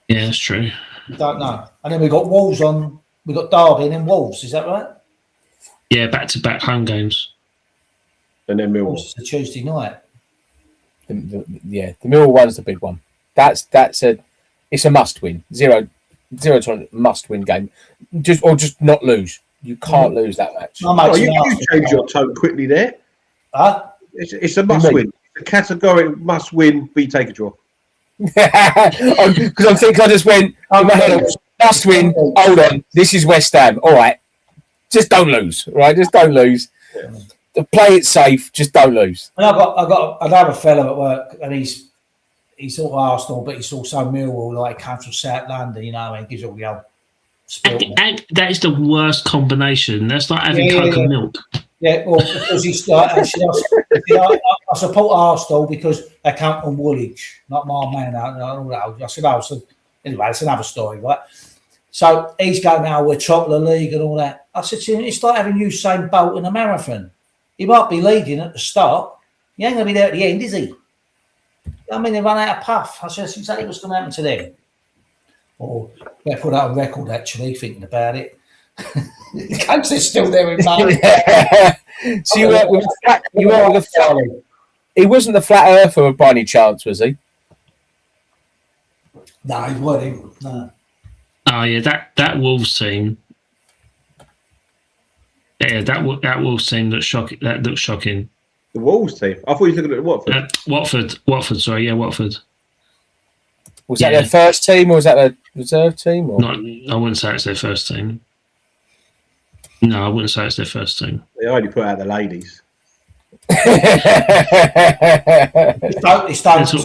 Yeah, that's true. You don't know. And then we've got Wolves on. We've got Derby and then Wolves, is that right? Yeah, back-to-back home games. And then Millwall. It's a Tuesday night. The Millwall one's the big one. It's a must-win. 0-2 must-win game. Just not lose. You can't lose that match. You changed your tone quickly there. It's a must-win. It's a categorical must-win. We take a draw. Because I think I just went. Must win. Hold on. This is West Ham. All right. Just don't lose. Right. Just don't lose. Play it safe. Just don't lose. And I got another fellow at work, and he's all Arsenal, but he's also Millwall. Like comes from South London, you know, and gives all the old. And that is the worst combination. That's like having Coke and milk. Yeah, well, because he's like, I support Arsenal because they come from Woolwich, not my man. I said, so anyway, it's another story, right? So he's going, now we're top of the league and all that. I said to him, it's like having Usain Bolt in a marathon. He might be leading at the start. He ain't going to be there at the end, is he? I mean, they run out of puff. I said, that's exactly what's going to happen to them. Or they put out a record, actually, thinking about it. Because they're still there in money. So you were with the flat. He wasn't the flat earther by any chance, was he? No, he wasn't. No. Oh yeah, that Wolves team. Yeah, that Wolves team looks shocking. That looks shocking. The Wolves team. I thought you were looking at Watford. Watford. Sorry, yeah, Watford. Was that their first team, or was that their reserve team? Or? Not, I wouldn't say it's their first team. No, I wouldn't say it's their first team. They only put out the ladies. It's starting to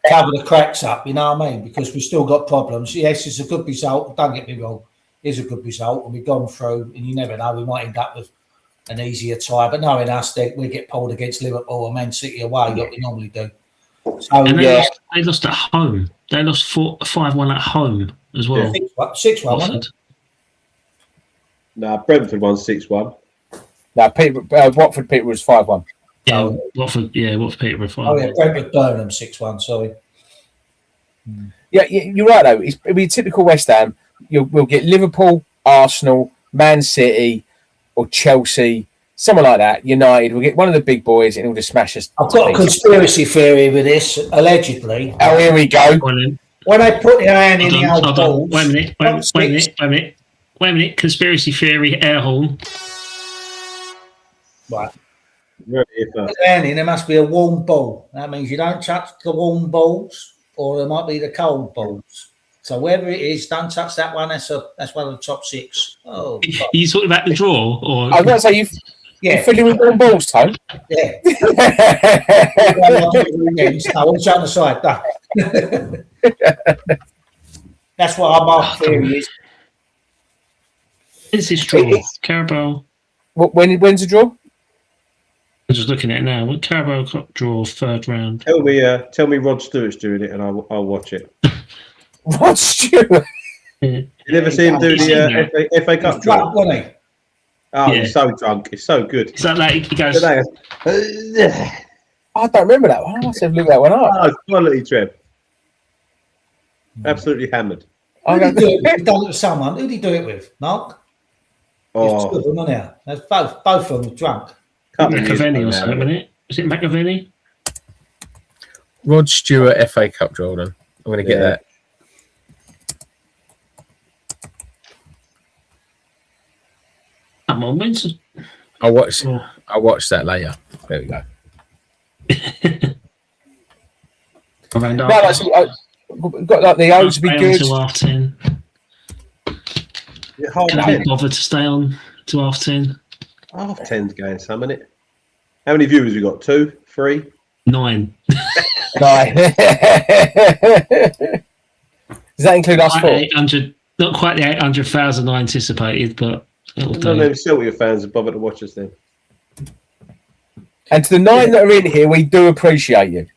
cover the cracks up, you know what I mean? Because we've still got problems. Yes, it's a good result. Don't get me wrong. It's a good result. And we've gone through, and you never know, we might end up with an easier tie. But knowing us, we get pulled against Liverpool and Man City away, like we normally do. So, and they lost at home. They lost 5-1 at home as well. 6-1, wasn't it? No, Brentford won 6-1. No, Watford Peterborough was 5-1. Yeah, Watford Peterborough 5-1. Oh yeah, Brentford Burnham 6-1. Sorry. Yeah, you're right though. It'll be typical West Ham. We'll get Liverpool, Arsenal, Man City, or Chelsea, someone like that. United. We'll get one of the big boys, and it'll just smash us. I've got a conspiracy theory with this. Allegedly. Oh, here we go. When they put their hand in the old balls. Wait a minute. Conspiracy theory. Air horn. Right. There must be a warm ball. That means you don't touch the warm balls, or there might be the cold balls. So wherever it is, don't touch that one. That's one of the top 6. Oh, are you talking about the draw? Or I was going to say you're filling with warm balls, Tom. Yeah. I want you on the side. That's what our mark theory is. When's this draw? Carabao. When's the draw? I'm just looking at it now. Carabao Cup draw 3rd round. Tell me Rod Stewart's doing it, and I'll watch it. Rod Stewart. You never see him do the FA Cup draw? Drunk, wasn't he? Oh, he's so drunk. It's so good. Is that like he goes? I don't remember that one. I must have looked that one up. Oh, quality, Trev. Absolutely hammered. Who did he do it with? He done it with someone. Who did he do it with? Mark? Oh, two of them, now. Both of them drunk. McAvenny or something, isn't it? Is it McAvenny? Rod Stewart FA Cup, Jordan. I'm going to get that. Come on, when's I'll watch that later. There we go. Got like the O's be good. Till 10:30. Can I be bothered to stay on to 10:30? 10's going some, isn't it? How many viewers we got? 2, 3, 9. 9. Does that include us 4? 800, not quite the 800,000 I anticipated, but none of them Celtic fans are bothered to watch us then. And to the 9 that are in here, we do appreciate you,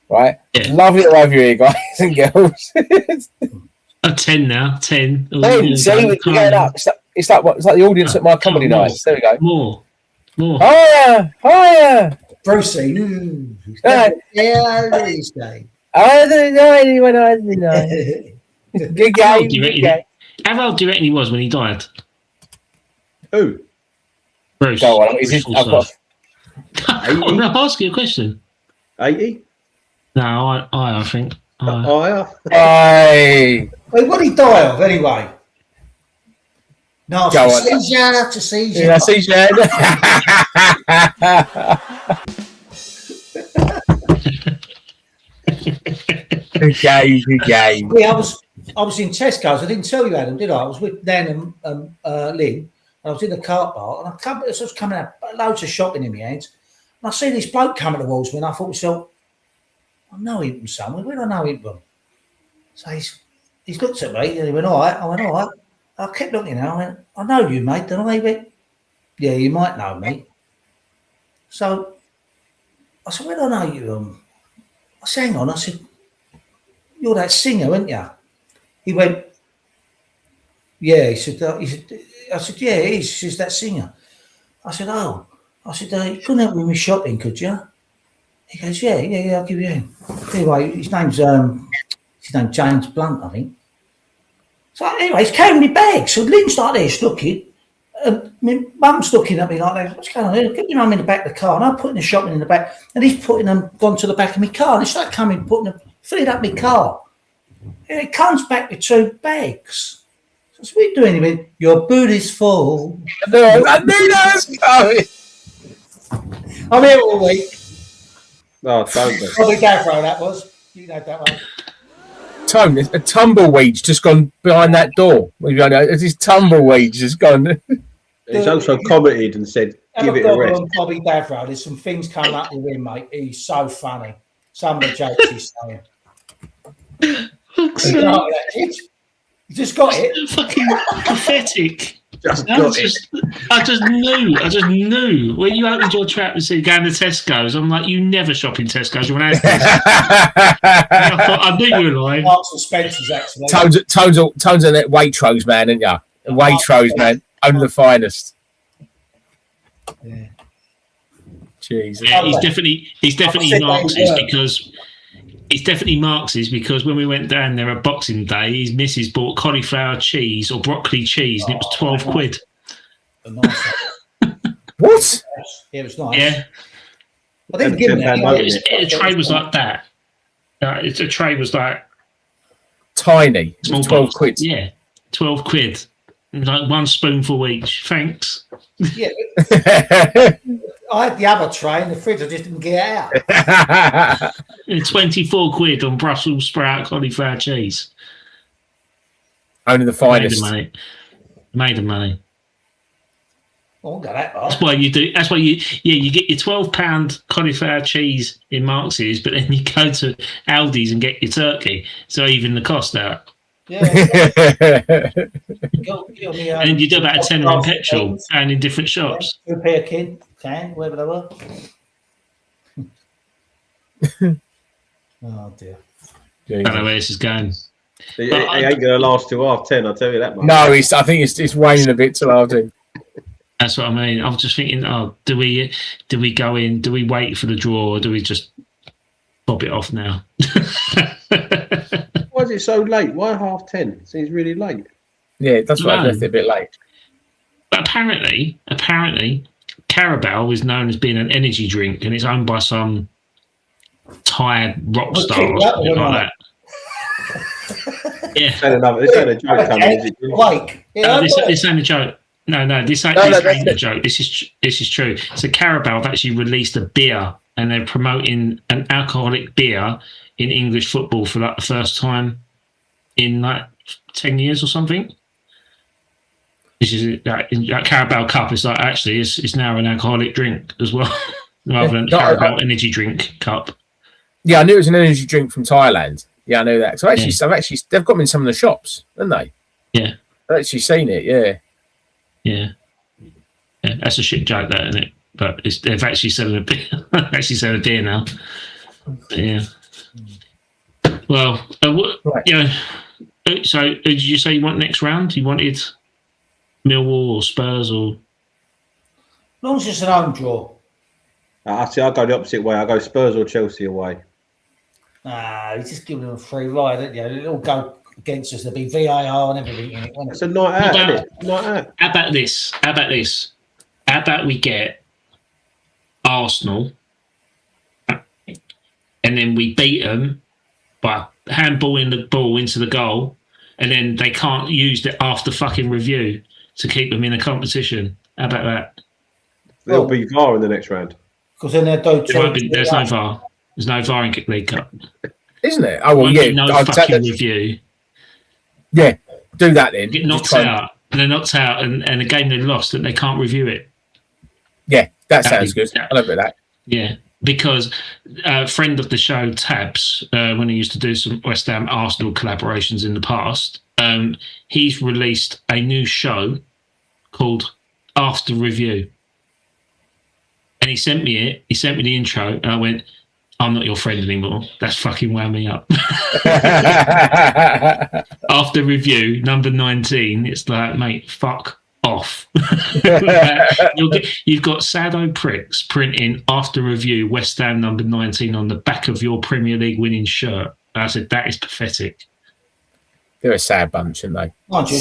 right? Yeah. Lovely to have you here, guys and girls. 10 now, 10. 10. See, we're going up. It's like the audience at my comedy nights. There we go. More. Higher. Brucey. Good game. How old do you reckon he was when he died? Who? Bruce. Go on. I'm not asking you a question. 80? No, I think. Higher? Aye. Wait, what did he die of anyway? No, seizure. Yeah, seizure. Good game. Yeah, I was in Tesco's. I didn't tell you, Adam, did I? I was with Dan and Lynn. I was in the car park, and I was coming out, loads of shopping in my hands. And I see this bloke coming towards me, and I thought to myself, I know him from somewhere. Where do I know him from? So he's looked at me, and he went, all right. I went, all right. I kept looking at him. I went, I know you, mate. Don't I? He went, yeah, you might know me. So I said, where do I know you? I said, hang on. I said, you're that singer, aren't you? He went, yeah. He said, I said, yeah, he's that singer. I said, oh. I said, you couldn't help me with shopping, could you? He goes, yeah, I'll give you him. Anyway, his name's James Blunt, I think. So anyway, he's carrying me bags. So Lynn started there looking. My mum's looking at me like that. What's going on here? Get your mum in the back of the car. And I'm putting the shopping in the back. And he's putting them, gone to the back of my car. And he started coming, putting them, filling up my car. And he comes back with 2 bags. What's we doing? He went, your boot is full. No, I knew that was coming. I'm here all week. Oh, don't be. Probably Gavro, that was. You know that one. Tone, a tumbleweed's just gone behind that door. This tumbleweed's just gone. He's also commented and said, give it a rest. On Bobby Davro, there's some things coming up with him, mate. He's so funny. Some of the jokes he's saying. You just got it. Fucking pathetic. I just knew. When you opened your trap and said going to Tesco's, I'm like, you never shop in Tesco's. You're an I knew you were lying. Marks and Spencer's, actually. Tone's on that Waitrose, man, isn't ya? Waitrose, man. Only the finest. Yeah. Jesus. Yeah, he's definitely Marx's because when we went down there at Boxing Day, his missus bought cauliflower cheese or broccoli cheese and it was 12 quid. What? Yeah, it was nice. Yeah. I didn't give him that. The tray was like that. The tray was like tiny. Small 12 quid. Yeah, 12 quid. Like one spoonful each. Thanks. Yeah. I had the other tray in the fridge. I just didn't get it out. 24 quid on Brussels sprout cauliflower cheese. Only the finest. Made the money. Oh, got that. That's why you do. That's why you get your £12 cauliflower cheese in Marx's, but then you go to Aldi's and get your turkey. So even the cost out. Yeah. And you do about a tenner in petrol and in different shops. Two pair can, wherever they were. Oh dear. I don't know where this is going. He ain't going to last till 10:30, I'll tell you that much. No, I think it's waning a bit till after. That's what I mean. I was just thinking, do we go in? Do we wait for the draw, or do we just bob it off now? Why is it so late? Why 10:30? It seems really late. Yeah, that's why I left it a bit late. But apparently, Carabao is known as being an energy drink, and it's owned by some tired rock star or something like that. Yeah. This ain't a joke coming, is it? This ain't a joke. No, this ain't a joke. This is true. So Carabao have actually released a beer, and they're promoting an alcoholic beer in English football for like the first time in like 10 years or something. This is like Carabao Cup. It's like actually it's now an alcoholic drink as well, rather than Carabao energy drink cup. Yeah, I knew it was an energy drink from Thailand. Yeah, I know that. So they've got them in some of the shops, haven't they? Yeah, I've actually seen it. Yeah. That's a shit joke, that, isn't it? But they've actually selling a beer. Actually selling a beer now. But yeah. Well, right. So did you say you want next round? You wanted Millwall or Spurs or? As long as it's an home draw. I go the opposite way. I go Spurs or Chelsea away. You're just giving them a free ride, aren't you? It'll go against us. There'll be VAR and everything in it. It's a night out, isn't it? Night out. How about this? How about we get Arsenal and then we beat them by handballing the ball into the goal, and then they can't use it after fucking review to keep them in a competition. How about that? There'll be VAR in the next round. Because then they'll do there's no VAR. There's no VAR in League Cup. Isn't it? Oh, well, yeah. No fucking review. Yeah, do that then. Get knocked out. And they're knocked out, and a game they lost, and they can't review it. Yeah, that sounds good. I love that. Yeah, because a friend of the show, Tabs, when he used to do some West Ham Arsenal collaborations in the past, he's released a new show called After Review. And he sent me it. He sent me the intro, and I went, I'm not your friend anymore. That's fucking wound me up. After Review, number 19, it's like, mate, fuck off. You've got Sado pricks printing After Review West Ham number 19 on the back of your Premier League winning shirt. And I said, that is pathetic. They're a sad bunch, aren't they? Aren't you?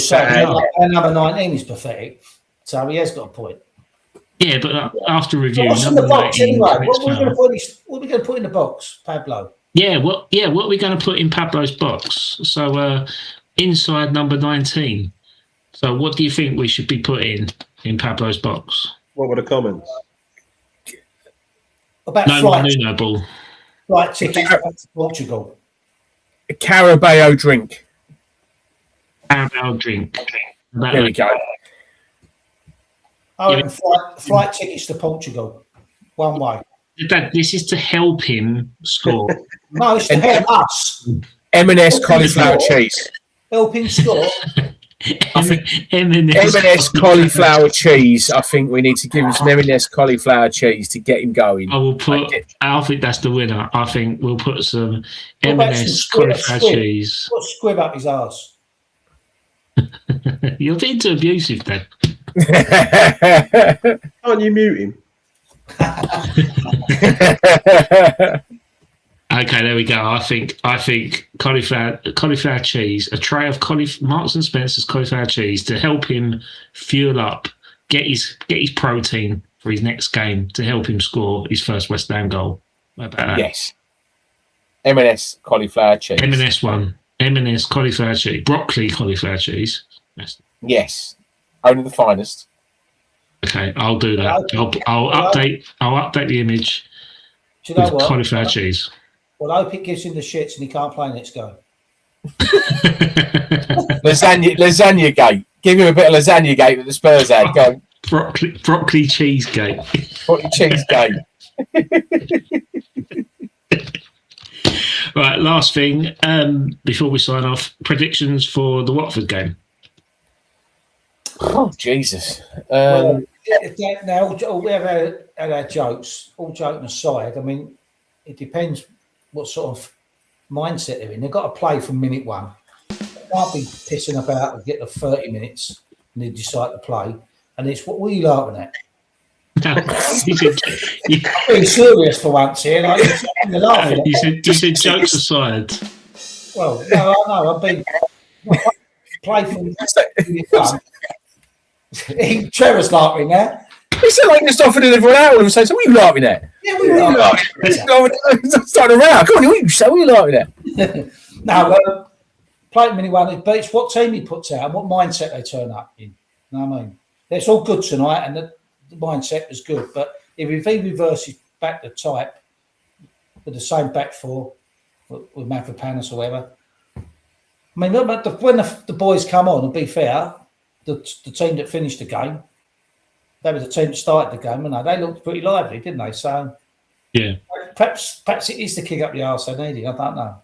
And number 19 is pathetic. So he has got a point. Yeah, but After Review, what's in the box anyway? What are we going to put in the box, Pablo? Yeah, what are we going to put in Pablo's box? So inside number 19, So, what do you think we should be putting in Pablo's box? What were the comments? About No more Nuno ball. flight tickets back to Portugal. A Carabao drink. Carabao drink. There we go. I reckon flight tickets to Portugal. One way. Dad, this is to help him score. No, it's to help us. M&S cauliflower cheese. Help him score. I think M&S. M&S cauliflower cheese. I think we need to give him some M&S cauliflower cheese to get him going. I think that's the winner. I think we'll put some What about M&S some cauliflower squib? cheese. Put squib up his arse. You're being too abusive, Dad. Can't you mute him? Okay, there we go. I think cauliflower cheese, a tray of Marks and Spencer's cauliflower cheese to help him fuel up, get his protein for his next game to help him score his first West Ham goal. What about that? Yes. M&S cauliflower cheese. M&S cauliflower cheese, broccoli cauliflower cheese. Yes. Only the finest. Okay, I'll do that. I'll update the image Do you know with what? cauliflower cheese. Well, I hope it gives him the shits and he can't play next go. Lasagna gate. Give him a bit of lasagna gate that the Spurs had. Go. Broccoli cheese gate. Broccoli cheese gate. Right, last thing before we sign off, predictions for the Watford game. Oh, Jesus. Now, we have had our jokes, all joking aside. I mean, it depends what sort of mindset they're in. They've got to play from minute one. They can't be pissing about and get the 30 minutes and they decide to play. And it's what were you laughing at? I'm being serious for once here. Like, you're laughing at you said jokes aside. Well, no, I know. I've been play from minute one. Trevor's laughing now. He said like just offered it everyone out and say, so what are you laughing at? Yeah, we were laughing. Starting around. Come on, what are you laughing at? No, play minute one, but it's what team he puts out and what mindset they turn up in. You know what I mean? It's all good tonight and the mindset was good, but if he reverses back the type with the same back four with Mavropanos or whatever, I mean, when the boys come on, and be fair, the team that finished the game, they were the team that started the game, and they looked pretty lively, didn't they? So, yeah, perhaps it is the kick up the arse they needed. I don't know.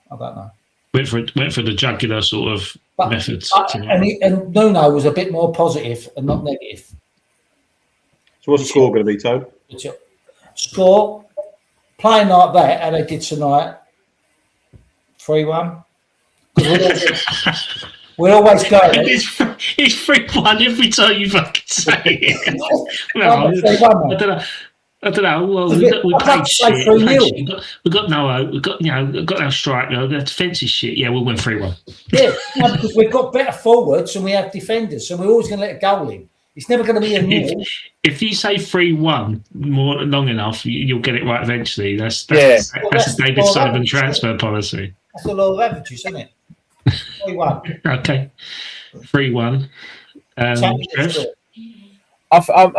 Went for the jugular sort of methods. And Nuno was a bit more positive and not negative. So what's the score going to be, Tone? Score, playing like that, how they did tonight, 3-1. We always go. It's 3-1 every time you fucking say it. Well, I don't know. Well, we played shit. We got no. We got no striker. The defence is shit. Yeah, we'll win 3-1. Yeah, because we've got better forwards and we have defenders, so we're always going to let a goal in. It's never going to be a nil. If you say 3-1 more long enough, you'll get it right eventually. That's a David Sullivan transfer policy. That's the law of averages, isn't it? 3-1. Okay, 3-1. I'm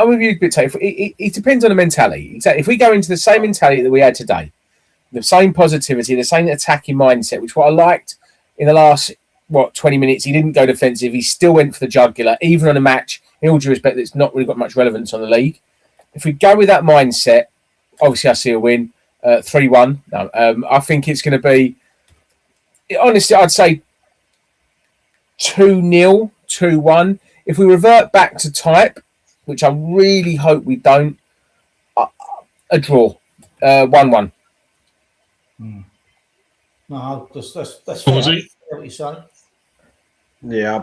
with you a bit, Tate. It depends on the mentality. Exactly. If we go into the same mentality that we had today, the same positivity, the same attacking mindset, which what I liked in the last 20 minutes, he didn't go defensive. He still went for the jugular, even on a match. In all due respect, that's not really got much relevance on the league. If we go with that mindset, obviously I see a win, 3-1. No, I think it's going to be, honestly, I'd say 2-0, 2-1. If we revert back to type, which I really hope we don't, a draw, 1-1. No, that's What was fair. it? What you say? Yeah,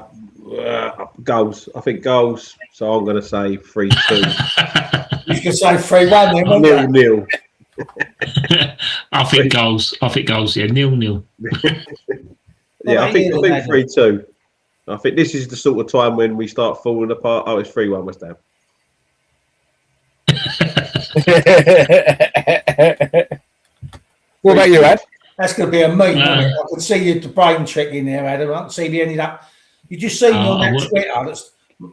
goals. I think goals. So I'm going to say 3-2. You could say 3-1 then, wouldn't you? 0-0. I think goals. Yeah, 0-0. Yeah, I think 3-2. I think this is the sort of time when we start falling apart. Oh, it's 3-1 West Ham. What about you, Ed? That's going to be a meat. I could see you the brain trick in there, Adam. I can see the ended up. You just see me on that Twitter.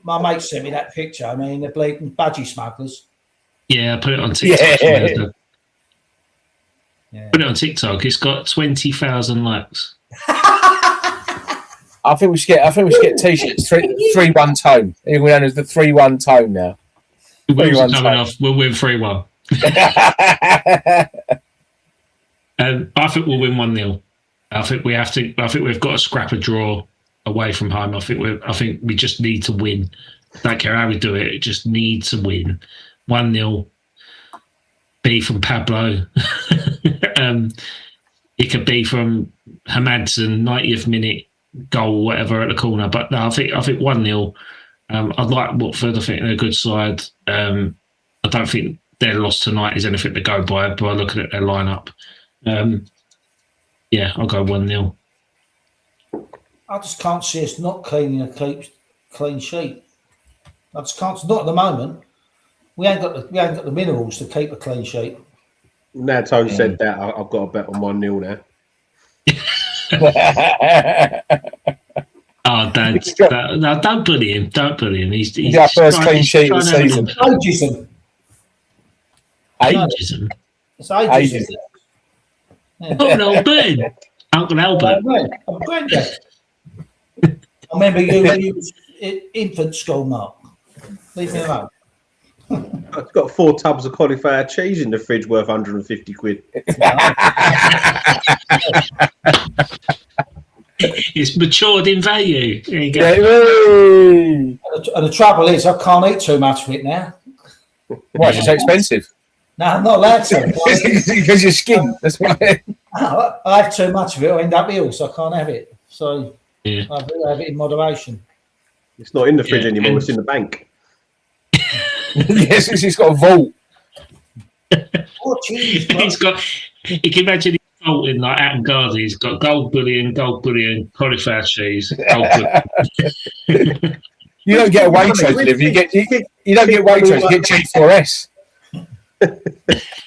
my mate sent me that picture. I mean, they're bleeding budgie smugglers. Yeah, I put it on TikTok. Yeah. Put it on TikTok. It's got 20,000 likes. I think we should get t-shirts 3-1 tone. We're known as the 3-1 tone now. The wheels are coming off. We'll win 3-1. I think we'll win 1-0. I think we've got to scrap a draw away from home. I think we just need to win. Don't care how we do it. Just need to win. 1-0. B from Pablo. It could be from Hamadson, 90th minute goal, whatever, at the corner. But no, I think 1-0. I like Watford. I think they're a good side. I don't think their loss tonight is anything to go by looking at their lineup. Yeah, I'll go 1-0. I just can't see us not cleaning a clean sheet. I just can't. Not at the moment. We ain't got the minerals to keep a clean sheet. Now Tony said that, I've got a bet on 1-0 now. Oh, Dad! No, don't bully him. Don't bully him. He's our first clean sheet of the season. Ageism. It's ageism. Yeah. Oh no, Ben! Uncle Albert. I'm Brenda. I remember you was in infant school, Mark. Leave me alone. I've got 4 tubs of cauliflower cheese in the fridge worth 150 quid. It's matured in value. There you go. And the trouble is, I can't eat too much of it now. Why? It's so expensive. No, I'm not allowed to. Because your skin. That's why. I have too much of it, I end up ill, so I can't have it. So yeah. I have it in moderation. It's not in the fridge anymore, it's in the bank. Yes, he's got a vault. You can imagine he's vaulting like Adam Gardy. He's got gold bullion, cauliflower cheese, gold bullion. You don't get a Waitrose delivery. You don't get Waitrose. You get G4S.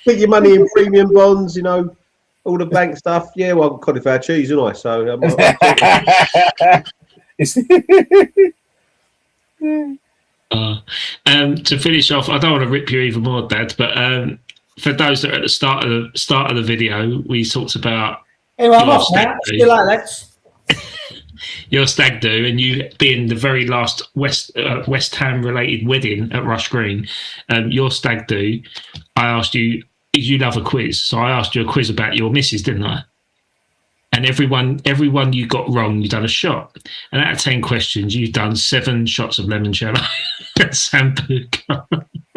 Put your money in premium bonds, you know, all the bank stuff. Yeah, well, I've got cauliflower cheese, isn't I? So to finish off, I don't want to rip you even more, Dad, but for those that are at the start of the video, we talked about your stag do, and you being the very last West Ham related wedding at Rush Green. Your stag do, I asked you, you love a quiz, so I asked you a quiz about your missus, didn't I? And everyone you got wrong, you've done a shot. And out of 10 questions, you've done 7 shots of limoncello and sambuca.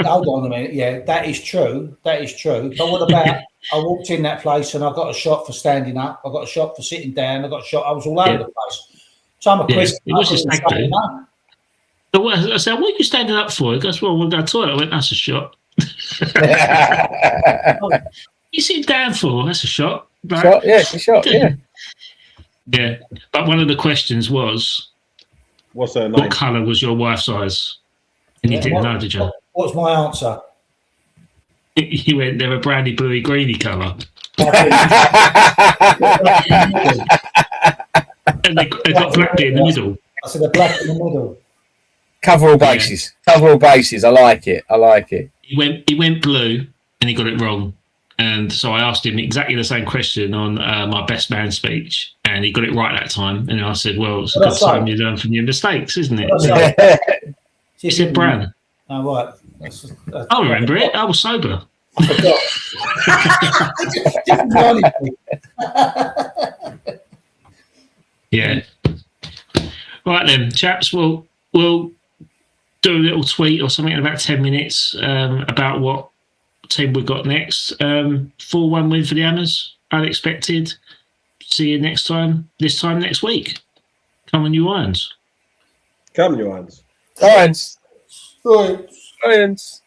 Hold on a minute. Yeah, that is true. That is true. But what about, I walked in that place and I got a shot for standing up. I got a shot for sitting down. I got a shot. I was all over the place. So I'm a quiz. It was just stag do. So I said, what are you standing up for? He goes, well, we'll go to the toilet. I went, that's a shot. You sit down for? That's a shot. Right? Shot, yeah, it's a shot, yeah. Yeah, but one of the questions was, what's her name? What colour was your wife's eyes? And you didn't know, did you? What's my answer? You went, they're a browny, bluey, greeny colour. And they got black bit in the middle. I said a black in the middle. Cover all bases. Yeah. Cover all bases. I like it. He went blue and he got it wrong. And so I asked him exactly the same question on my best man speech, and he got it right that time. And I said, well, it's a good time you learn from your mistakes, isn't it? He said brown. Oh, right. I remember it. I was sober. I forgot. Yeah. Right then, chaps, we'll do a little tweet or something in about 10 minutes about what team we've got next. 4-1 win for the Hammers, unexpected. See you next time, this time next week. Come on, you Irons. Come on, you Irons. Irons.